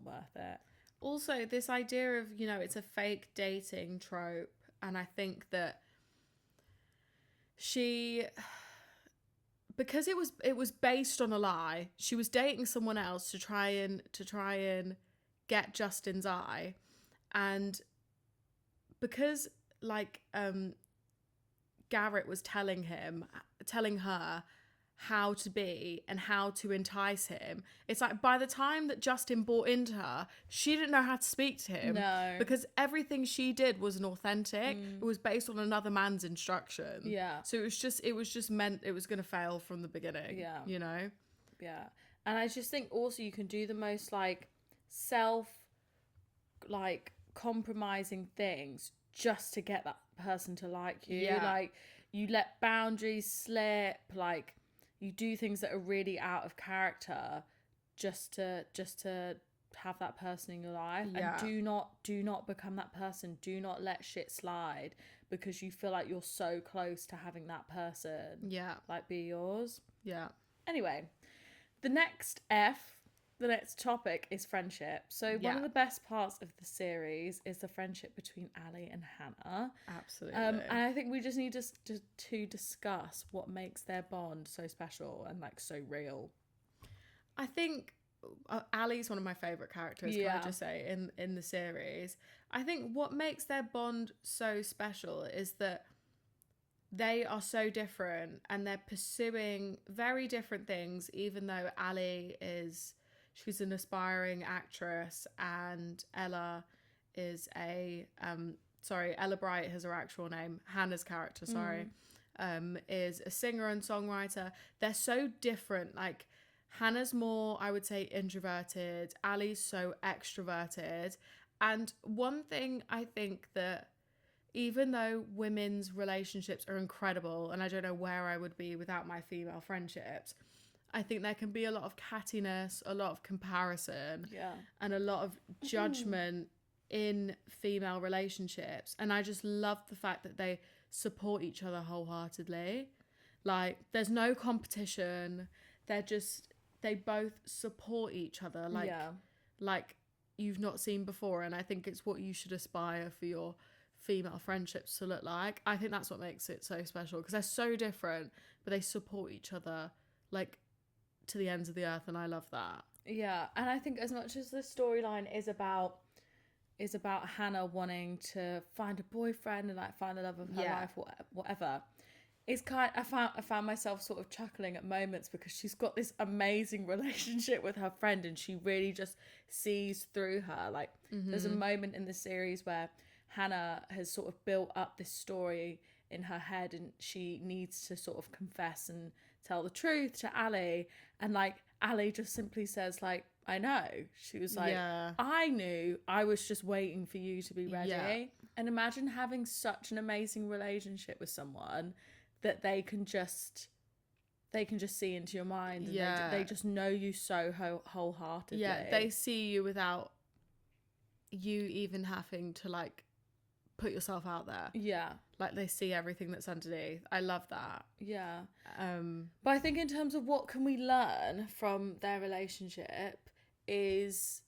worth it. Also, this idea of, you know, it's a fake dating trope, and I think that because it was based on a lie, she was dating someone else to try and get Justin's eye, and because, like, Garrett was telling her how to be and how to entice him, it's like by the time that Justin bought into her, she didn't know how to speak to him. No. Because everything she did wasn't authentic. It was based on another man's instruction. Yeah. So it was just meant it was going to fail from the beginning. Yeah. You know? Yeah. And I just think also you can do the most, like, like, compromising things just to get that person to like you. Yeah. Like, you let boundaries slip, like, you do things that are really out of character just to have that person in your life. Yeah. And do not become that person. Do not let shit slide because you feel like you're so close to having that person, like, be yours. Yeah. Anyway, the next topic is friendship. So one of the best parts of the series is the friendship between Ali and Hannah. Absolutely. And I think we just need to discuss what makes their bond so special and, like, so real. I think Ali's one of my favorite characters. Can I just say in the series? I think what makes their bond so special is that they are so different and they're pursuing very different things. Even though she's an aspiring actress, and Ella is Ella Bright is her actual name. Hannah's character, is a singer and songwriter. They're so different. Like, Hannah's more, I would say, introverted. Ali's so extroverted. And one thing I think that, even though women's relationships are incredible, and I don't know where I would be without my female friendships, I think there can be a lot of cattiness, a lot of comparison, and a lot of judgment in female relationships. And I just love the fact that they support each other wholeheartedly. Like, there's no competition. They both support each other like you've not seen before. And I think it's what you should aspire for your female friendships to look like. I think that's what makes it so special, because they're so different, but they support each other like to the ends of the earth, and I love that. Yeah, and I think as much as the storyline is about Hannah wanting to find a boyfriend and like find the love of her life, whatever, it's I found myself sort of chuckling at moments, because she's got this amazing relationship with her friend and she really just sees through her. Like, there's a moment in the series where Hannah has sort of built up this story in her head, and she needs to sort of confess and tell the truth to Ali, and like Ali just simply says like, I know. She was like, I knew, I was just waiting for you to be ready. And imagine having such an amazing relationship with someone that they can just see into your mind, and they just know you so wholeheartedly. They see you without you even having to like put yourself out there. Like, they see everything that's underneath. I love that. But I think in terms of what can we learn from their relationship is,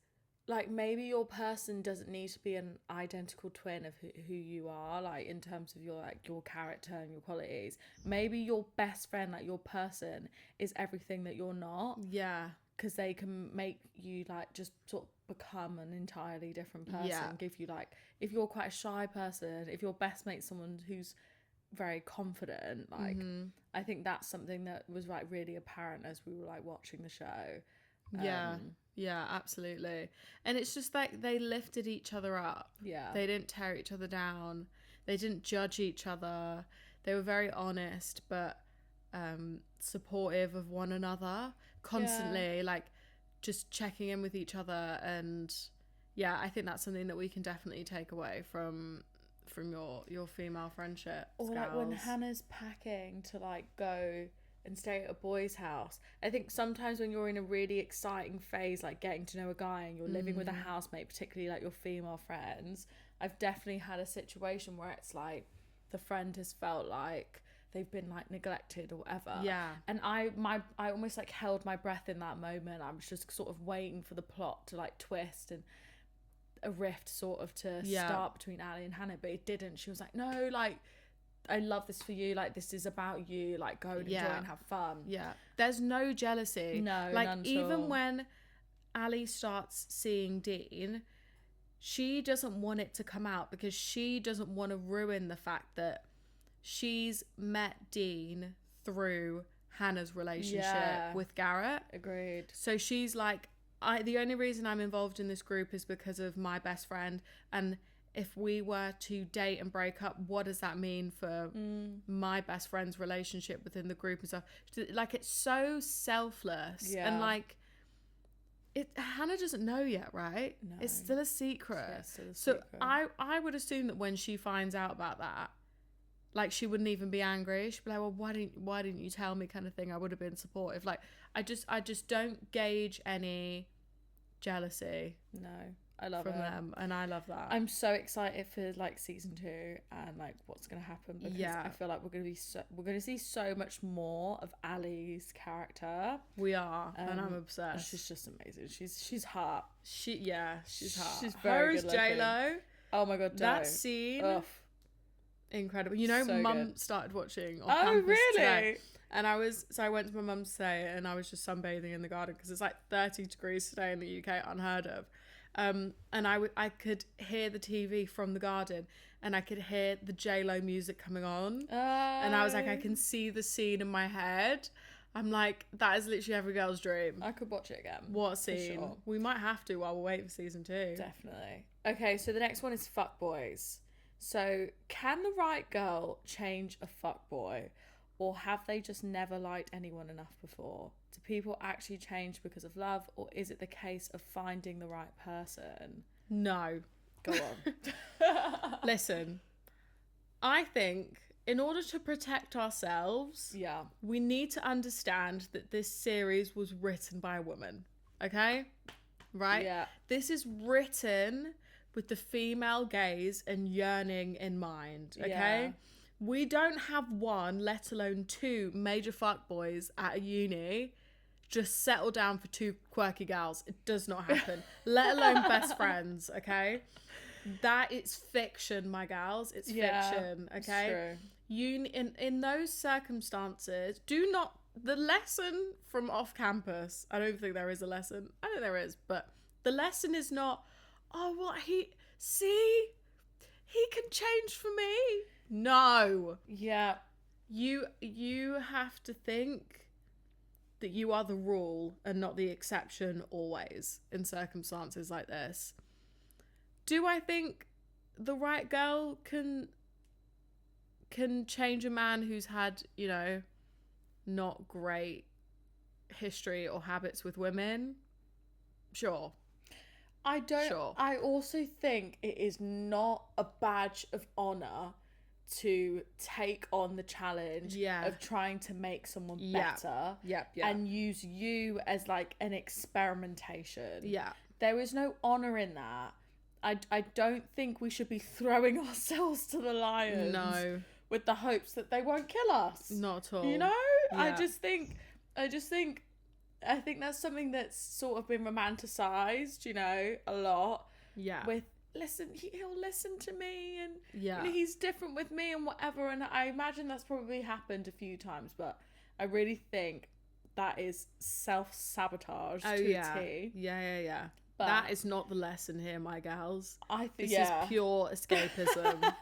like, maybe your person doesn't need to be an identical twin of who you are, like, in terms of your character and your qualities. Maybe your best friend, like, your person is everything that you're not. Because they can make you like just sort of become an entirely different person. Give you, like, if you're quite a shy person, if your best mate's someone who's very confident, like, I think that's something that was like really apparent as we were like watching the show. Absolutely. And it's just like they lifted each other up. They didn't tear each other down. They didn't judge each other. They were very honest, but supportive of one another constantly, like just checking in with each other. And I think that's something that we can definitely take away from your female friendship. Or like when Hannah's packing to like go and stay at a boy's house. I think sometimes when you're in a really exciting phase, like getting to know a guy and you're living with a housemate, particularly like your female friends, I've definitely had a situation where it's like the friend has felt like they've been like neglected or whatever. And I almost like held my breath in that moment. I was just sort of waiting for the plot to like twist and a rift sort of to start between Ali and Hannah, but it didn't. She was like, no, like, I love this for you, like, this is about you, like, go and enjoy and have fun. There's no jealousy. No, like, none even at all. when Ali starts seeing Dean, she doesn't want it to come out, because she doesn't want to ruin the fact that she's met Dean through Hannah's relationship with Garrett. Agreed. So she's like, the only reason I'm involved in this group is because of my best friend, and if we were to date and break up, what does that mean for my best friend's relationship within the group and stuff? Like, it's so selfless. And like, Hannah doesn't know yet, right? No. It's still a secret. So I would assume that when she finds out about that, like, she wouldn't even be angry. She'd be like, well, why didn't you tell me, kind of thing. I would have been supportive. Like, I just don't gauge any jealousy. No. I love from them, and I love that. I'm so excited for like season 2 and like what's gonna happen, because I feel like we're gonna see so much more of Ali's character. We are, and I'm obsessed. She's just amazing. She's hot. She's hot. She's very good looking. J-Lo. Oh my god, that scene, incredible. You know, so Mum good. started watching. Oh really? Today. And I went to my mum's today and I was just sunbathing in the garden because it's like 30 degrees today in the UK, unheard of. And I could hear the TV from the garden and I could hear the J-Lo music coming on. And I was like, I can see the scene in my head. I'm like, that is literally every girl's dream. I could watch it again. What scene? Sure. We might have to while we're waiting for season 2. Definitely. Okay, so the next one is fuckboys. So, can the right girl change a fuckboy? Or have they just never liked anyone enough before? Do people actually change because of love? Or is it the case of finding the right person? No. Go on. Listen, I think in order to protect ourselves, we need to understand that this series was written by a woman. Okay? Right? Yeah. This is written with the female gaze and yearning in mind. Okay? Yeah. We don't have 1, let alone 2 major fuckboys at a uni just settle down for 2 quirky gals. It does not happen. Let alone best friends, okay? That is fiction, my gals. It's fiction, okay? It's true. You in those circumstances, do not, the lesson from off campus, I don't think there is a lesson. I think there is, but the lesson is not, oh, what he can change for me. No. Yeah. You have to think that you are the rule and not the exception always in circumstances like this. Do I think the right girl can change a man who's had, you know, not great history or habits with women? Sure. I also think it is not a badge of honor to take on the challenge of trying to make someone better and use you as like an experimentation. Yeah. There is no honor in that. I don't think we should be throwing ourselves to the lions with the hopes that they won't kill us. Not at all. You know? Yeah. I think that's something that's sort of been romanticized, you know, a lot. Yeah. With he'll listen to me and you know, he's different with me and whatever, and I imagine that's probably happened a few times, but I really think that is self-sabotage to a T. Yeah. But that is not the lesson here, my gals. I think this is pure escapism.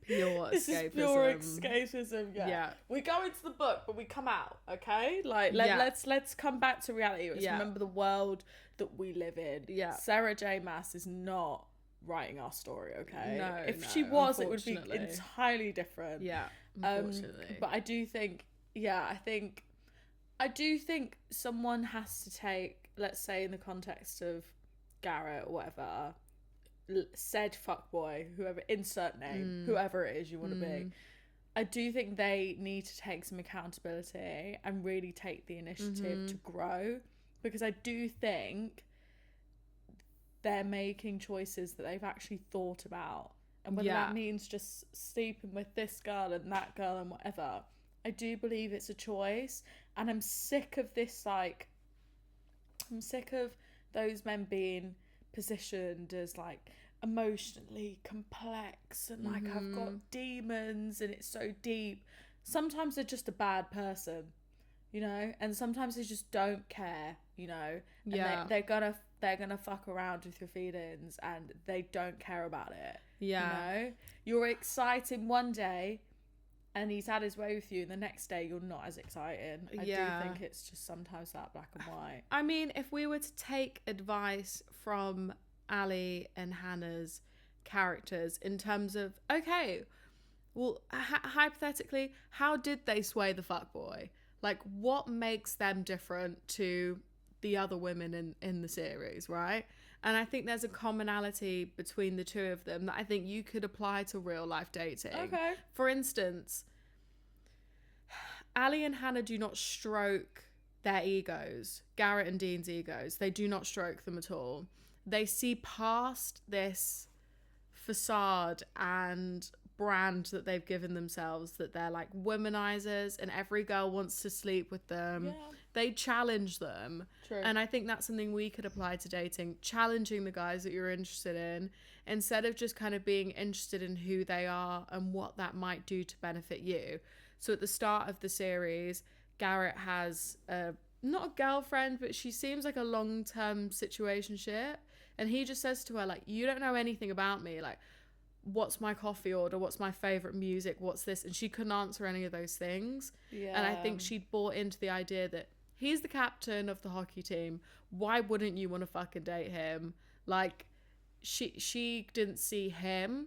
This is pure escapism. Yeah. We go into the book, but we come out. Okay, like let's come back to reality. Let's remember the world that we live in. Yeah. Sarah J. Maas is not writing our story. Okay. No. If she was, it would be entirely different. Yeah. Unfortunately. But I do think. I do think someone has to take, let's say, in the context of Garrett or whatever, said fuckboy, whoever, insert name, whoever it is you want to be, I do think they need to take some accountability and really take the initiative to grow, because I do think they're making choices that they've actually thought about, and whether that means just sleeping with this girl and that girl and whatever, I do believe it's a choice. And I'm sick of this, like, I'm sick of those men being positioned as like emotionally complex and like I've got demons and it's so deep. Sometimes they're just a bad person, you know, and sometimes they just don't care, you know, and they're gonna fuck around with your feelings and they don't care about it. You know, you're exciting one day and he's had his way with you, and the next day you're not as exciting. I do think it's just sometimes that black and white. I mean, if we were to take advice from Ali and Hannah's characters in terms of, okay, well, hypothetically, how did they sway the fuckboy? Like, what makes them different to the other women in the series, right? And I think there's a commonality between the two of them that I think you could apply to real life dating. Okay. For instance, Ali and Hannah do not stroke their egos, Garrett and Dean's egos. They do not stroke them at all. They see past this facade and brand that they've given themselves, that they're like womanizers and every girl wants to sleep with them. Yeah. They challenge them. True. And I think that's something we could apply to dating, challenging the guys that you're interested in instead of just kind of being interested in who they are and what that might do to benefit you. So at the start of the series, Garrett has not a girlfriend, but she seems like a long-term situationship. And he just says to her, like, you don't know anything about me. Like, what's my coffee order? What's my favourite music? What's this? And she couldn't answer any of those things. Yeah. And I think she'd bought into the idea that he's the captain of the hockey team. Why wouldn't you want to fucking date him? Like, she didn't see him.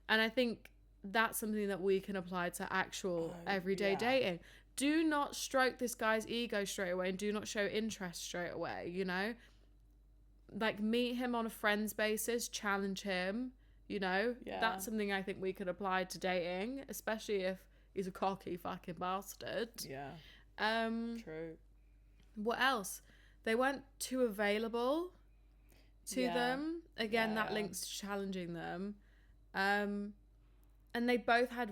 And I think that's something that we can apply to actual everyday dating. Do not stroke this guy's ego straight away, and do not show interest straight away, you know? Like, meet him on a friends basis, challenge him, you know? Yeah. That's something I think we could apply to dating, especially if he's a cocky fucking bastard. Yeah. True. What else? They weren't too available to them. Again, that links to challenging them. And they both had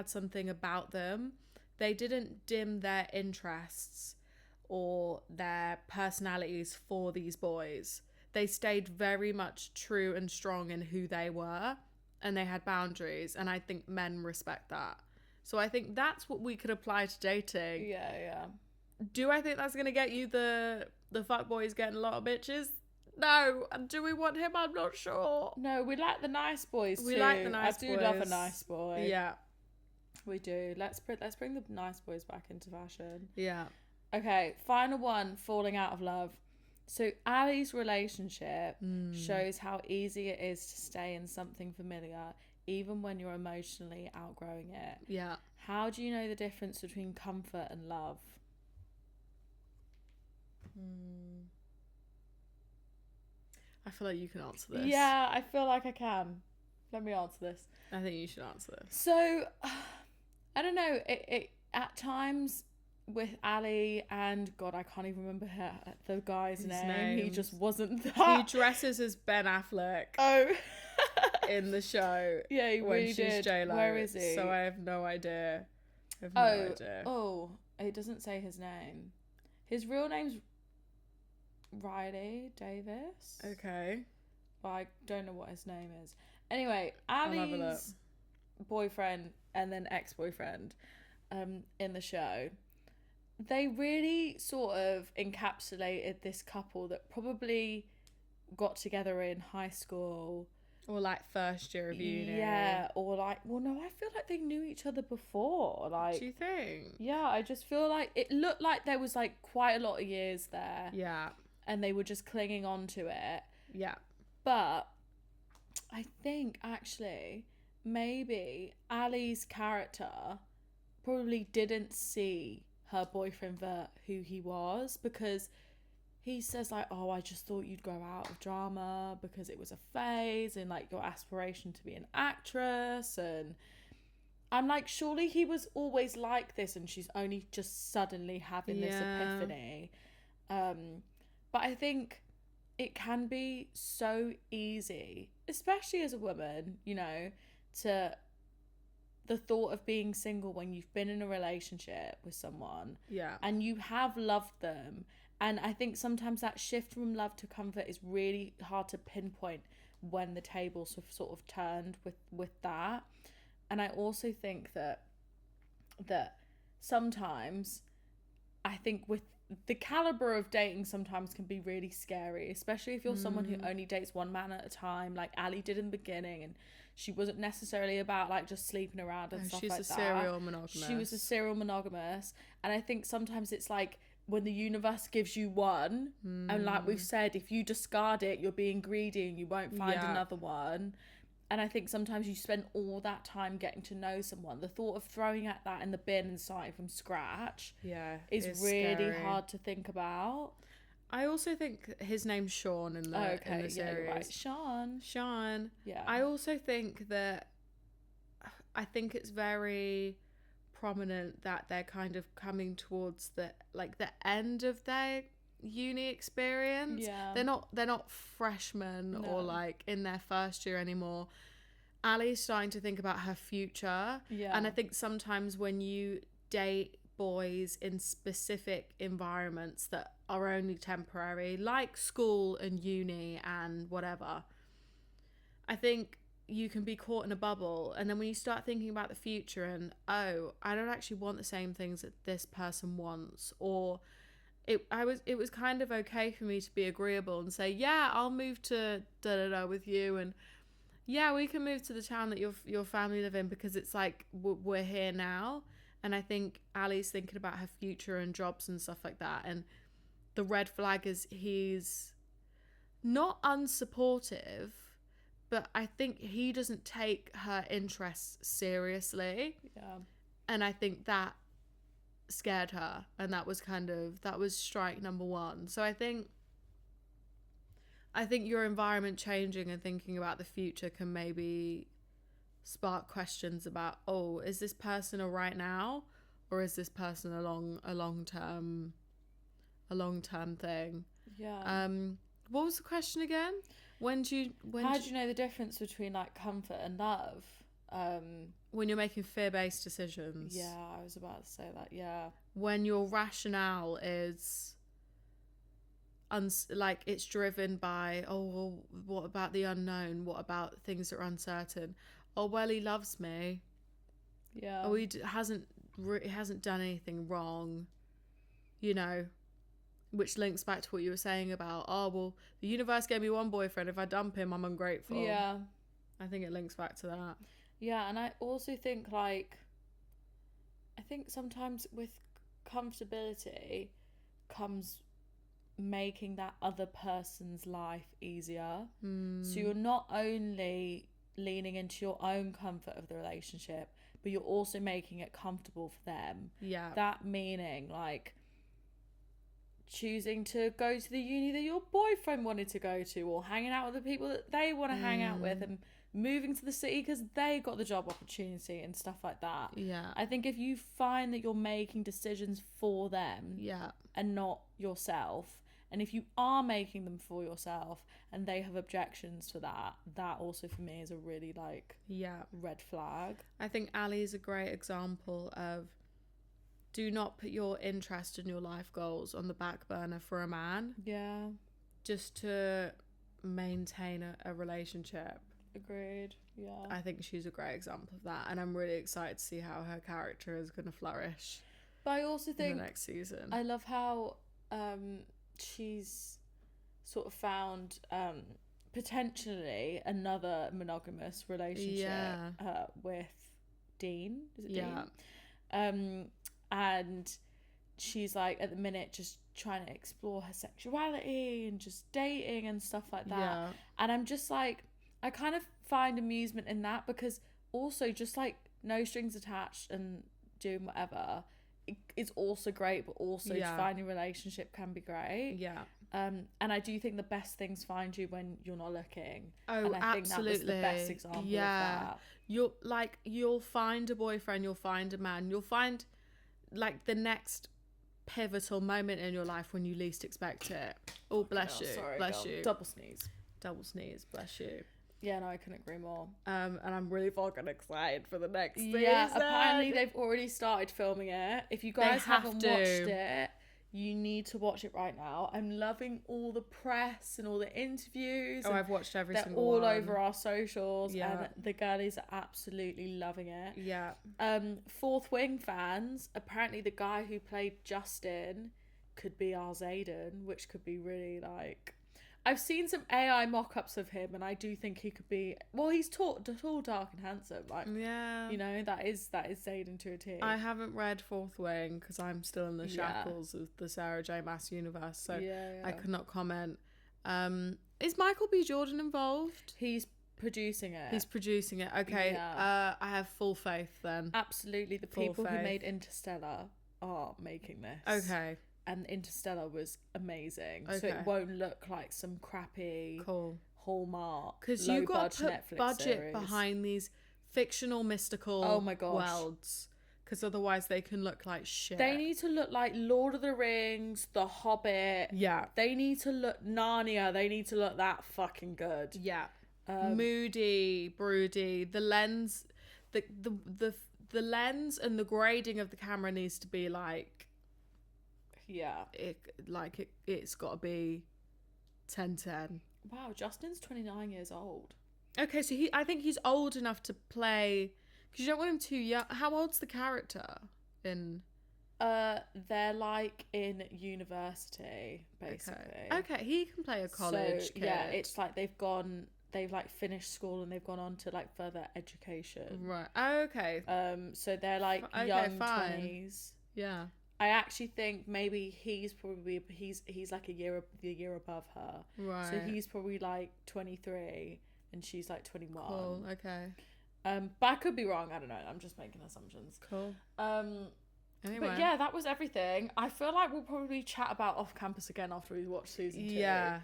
something about them. They didn't dim their interests or their personalities for these boys. They stayed very much true and strong in who they were, and they had boundaries, and I think men respect that. So I think that's what we could apply to dating. Yeah. Do I think that's going to get you the fuckboys getting a lot of bitches? No. And do we want him? I'm not sure. No, we like the nice boys too. We like the nice boys. I do love a nice boy. Yeah. We do. Let's bring the nice boys back into fashion. Yeah. Okay, final one, falling out of love. So Ali's relationship shows how easy it is to stay in something familiar, even when you're emotionally outgrowing it. Yeah. How do you know the difference between comfort and love? I feel like you can answer this. Yeah, I feel like I can. Let me answer this. I think you should answer this. So, I don't know. It at times with Ali and God, I can't even remember the guy's name. He just wasn't that. He dresses as Ben Affleck. Oh. In the show. Yeah, he when really she's did. J-Lo. Where is he? So I have no idea. Idea. Oh, it doesn't say his name. His real name's Riley Davis. Okay. But I don't know what his name is. Anyway, Ali's boyfriend and then ex-boyfriend in the show, they really sort of encapsulated this couple that probably got together in high school. Or like first year of uni. Yeah, or like, well, no, I feel like they knew each other before. Like, do you think? Yeah, I just feel like it looked like there was like quite a lot of years there. Yeah. And they were just clinging on to it. Yeah. But I think actually maybe Ali's character probably didn't see her boyfriend for who he was, because he says like, oh, I just thought you'd grow out of drama because it was a phase and like your aspiration to be an actress. And I'm like, surely he was always like this and she's only just suddenly having this epiphany. But I think it can be so easy, especially as a woman, you know, to the thought of being single when you've been in a relationship with someone and you have loved them. And I think sometimes that shift from love to comfort is really hard to pinpoint when the tables have sort of turned with that. And I also think that sometimes, I think with the caliber of dating sometimes can be really scary, especially if you're someone who only dates one man at a time, like Ali did in the beginning, and she wasn't necessarily about like just sleeping around and stuff like that. She's a serial monogamous. She was a serial monogamous, and I think sometimes it's like when the universe gives you one, and like we've said, if you discard it, you're being greedy and you won't find another one. And I think sometimes you spend all that time getting to know someone. The thought of throwing at that in the bin and starting from scratch is really scary. Hard to think about. I also think his name's Sean in the series. You're right. Sean. Yeah. I also think that it's very prominent that they're kind of coming towards the end of their uni experience. They're not freshmen or like in their first year anymore. Ali's starting to think about her future, and I think sometimes when you date boys in specific environments that are only temporary, like school and uni and whatever, I think you can be caught in a bubble, and then when you start thinking about the future and, oh, I don't actually want the same things that this person wants, or it was kind of okay for me to be agreeable and say, yeah, I'll move to da da da with you, and yeah, we can move to the town that your family live in, because it's like we're here now. And I think Ali's thinking about her future and jobs and stuff like that, and the red flag is he's not unsupportive, but I think he doesn't take her interests seriously. Yeah. And I think that scared her, and that was strike number one. So I think your environment changing and thinking about the future can maybe spark questions about, oh, is this person a right now, or is this person a long term thing? Yeah. What was the question again? How do you know the difference between like comfort and love? When you're making fear-based decisions. Yeah, I was about to say that. Yeah. When your rationale is like it's driven by, oh, well, what about the unknown? What about things that are uncertain? Oh, well, he loves me. Yeah. Oh, he hasn't done anything wrong. You know, which links back to what you were saying about, oh, well, the universe gave me one boyfriend. If I dump him, I'm ungrateful. Yeah. I think it links back to that. Yeah, and I also think I think sometimes with comfortability comes making that other person's life easier. So you're not only leaning into your own comfort of the relationship, but you're also making it comfortable for them. Yeah. That meaning like choosing to go to the uni that your boyfriend wanted to go to, or hanging out with the people that they want to hang out with, and moving to the city because they got the job opportunity and stuff like that. Yeah. I think if you find that you're making decisions for them, yeah, and not yourself, and if you are making them for yourself and they have objections to that, that also for me is a really red flag. I think Ali is a great example of, do not put your interest and your life goals on the back burner for a man. Yeah. Just to maintain a relationship. Agreed. Yeah. I think she's a great example of that, and I'm really excited to see how her character is going to flourish. But I also think in the next season, I love how she's sort of found potentially another monogamous relationship with Dean. Is it Dean? And she's like at the minute just trying to explore her sexuality and just dating and stuff like that. Yeah. And I'm just like, I kind of find amusement in that, because also just like no strings attached and doing whatever is also great, but also finding a relationship can be great. Yeah. And I do think the best things find you when you're not looking. Oh, and I absolutely. think that was the best example of that. You'll find a boyfriend, you'll find a man, you'll find like the next pivotal moment in your life when you least expect it. Oh, bless you. Sorry, bless girl. you. Double sneeze. Bless you. Yeah, no, I couldn't agree more. And I'm really fucking excited for the next season. Yeah, apparently they've already started filming it. If you guys haven't watched it, you need to watch it right now. I'm loving all the press and all the interviews. Oh, I've watched every single one. They're all one. over our socials, Yeah. and the girlies are absolutely loving it. Yeah. Fourth Wing fans, apparently the guy who played Justin could be our Zayden, which could be really like... I've seen some AI mock-ups of him, and I do think he could be... Well, he's tall, dark, and handsome. Like, yeah, you know, that is Zayden to a T. I haven't read Fourth Wing because I'm still in the shackles of the Sarah J. Maas universe, so I could not comment. Is Michael B. Jordan involved? He's producing it. Okay. Yeah. I have full faith then. Absolutely. The people who made Interstellar are making this. Okay. And Interstellar was amazing. Okay. So it won't look like some crappy Hallmark, because you got to put Netflix budget series behind these fictional, mystical worlds, because otherwise they can look like shit. They need to look like Lord of the Rings, The Hobbit. Yeah. They need to look Narnia. They need to look that fucking good. Yeah. Moody, broody. The lens, the lens and the grading of the camera needs to be like... Yeah. It's got to be 10/10. Wow, Justin's 29 years old. Okay, so I think he's old enough to play, because you don't want him too young. How old's the character in? They're like in university, basically. Okay, he can play a college kid. Yeah, it's like they've like finished school and they've gone on to like further education. Right. Okay. So they're like young 20s. Yeah. I actually think maybe he's like a year above her. Right. So he's probably like 23 and she's like 21. Cool. Okay. But I could be wrong. I don't know. I'm just making assumptions. Cool. Anyway. But yeah, that was everything. I feel like we'll probably chat about Off Campus again after we watch season 2. Yeah.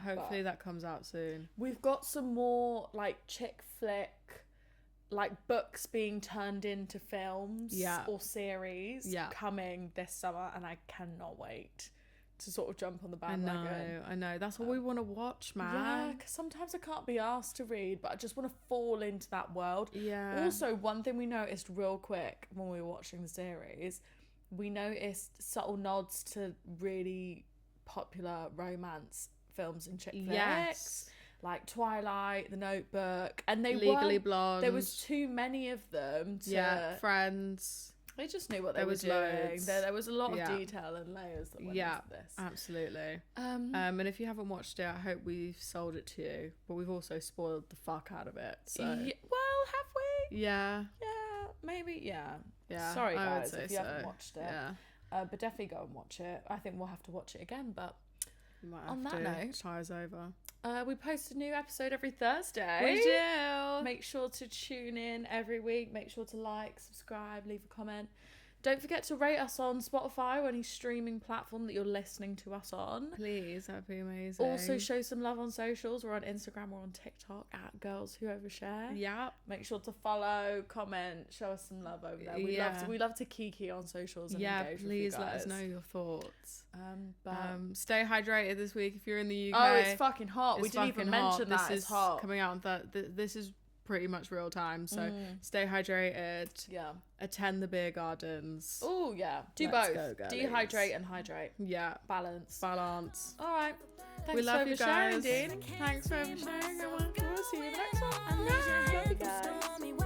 Hopefully that comes out soon. We've got some more like chick flick, like books being turned into films or series coming this summer, and I cannot wait to sort of jump on the bandwagon. I know. That's what we want to watch, man. Yeah, because sometimes I can't be asked to read, but I just want to fall into that world. Yeah. Also, one thing we noticed real quick when we were watching the series, we noticed subtle nods to really popular romance films and chick flicks. Yes. Like Twilight, The Notebook, and they Legally Blonde. There was too many of them. Friends. They just knew what they were doing. There was a lot of detail and layers that went into this. Absolutely. And if you haven't watched it, I hope we've sold it to you. But we've also spoiled the fuck out of it. So. Well, have we? Yeah. Yeah, maybe. Yeah. Yeah. Sorry, guys, if you haven't watched it. Yeah. But definitely go and watch it. I think we'll have to watch it again. But on that note, tries over. We post a new episode every Thursday. We do. Make sure to tune in every week. Make sure to like, subscribe, leave a comment. Don't forget to rate us on Spotify or any streaming platform that you're listening to us on. Please, that'd be amazing. Also, show some love on socials. We're on Instagram, we're on TikTok at Girls Who Overshare. Yeah. Make sure to follow, comment, show us some love over there. We love to kiki on socials and engage with you guys. Please let us know your thoughts. Stay hydrated this week if you're in the UK. Oh, it's fucking hot. We didn't even mention that. It's hot. Coming out on this is pretty much real time, so stay hydrated. Yeah. Attend the beer gardens. Oh yeah. Do Let's both. go, girlies. Dehydrate and hydrate. Yeah. Balance. All right. Thanks we love for you sharing, guys. Dean. Thanks for sharing. We'll see you in the next one. Love you guys.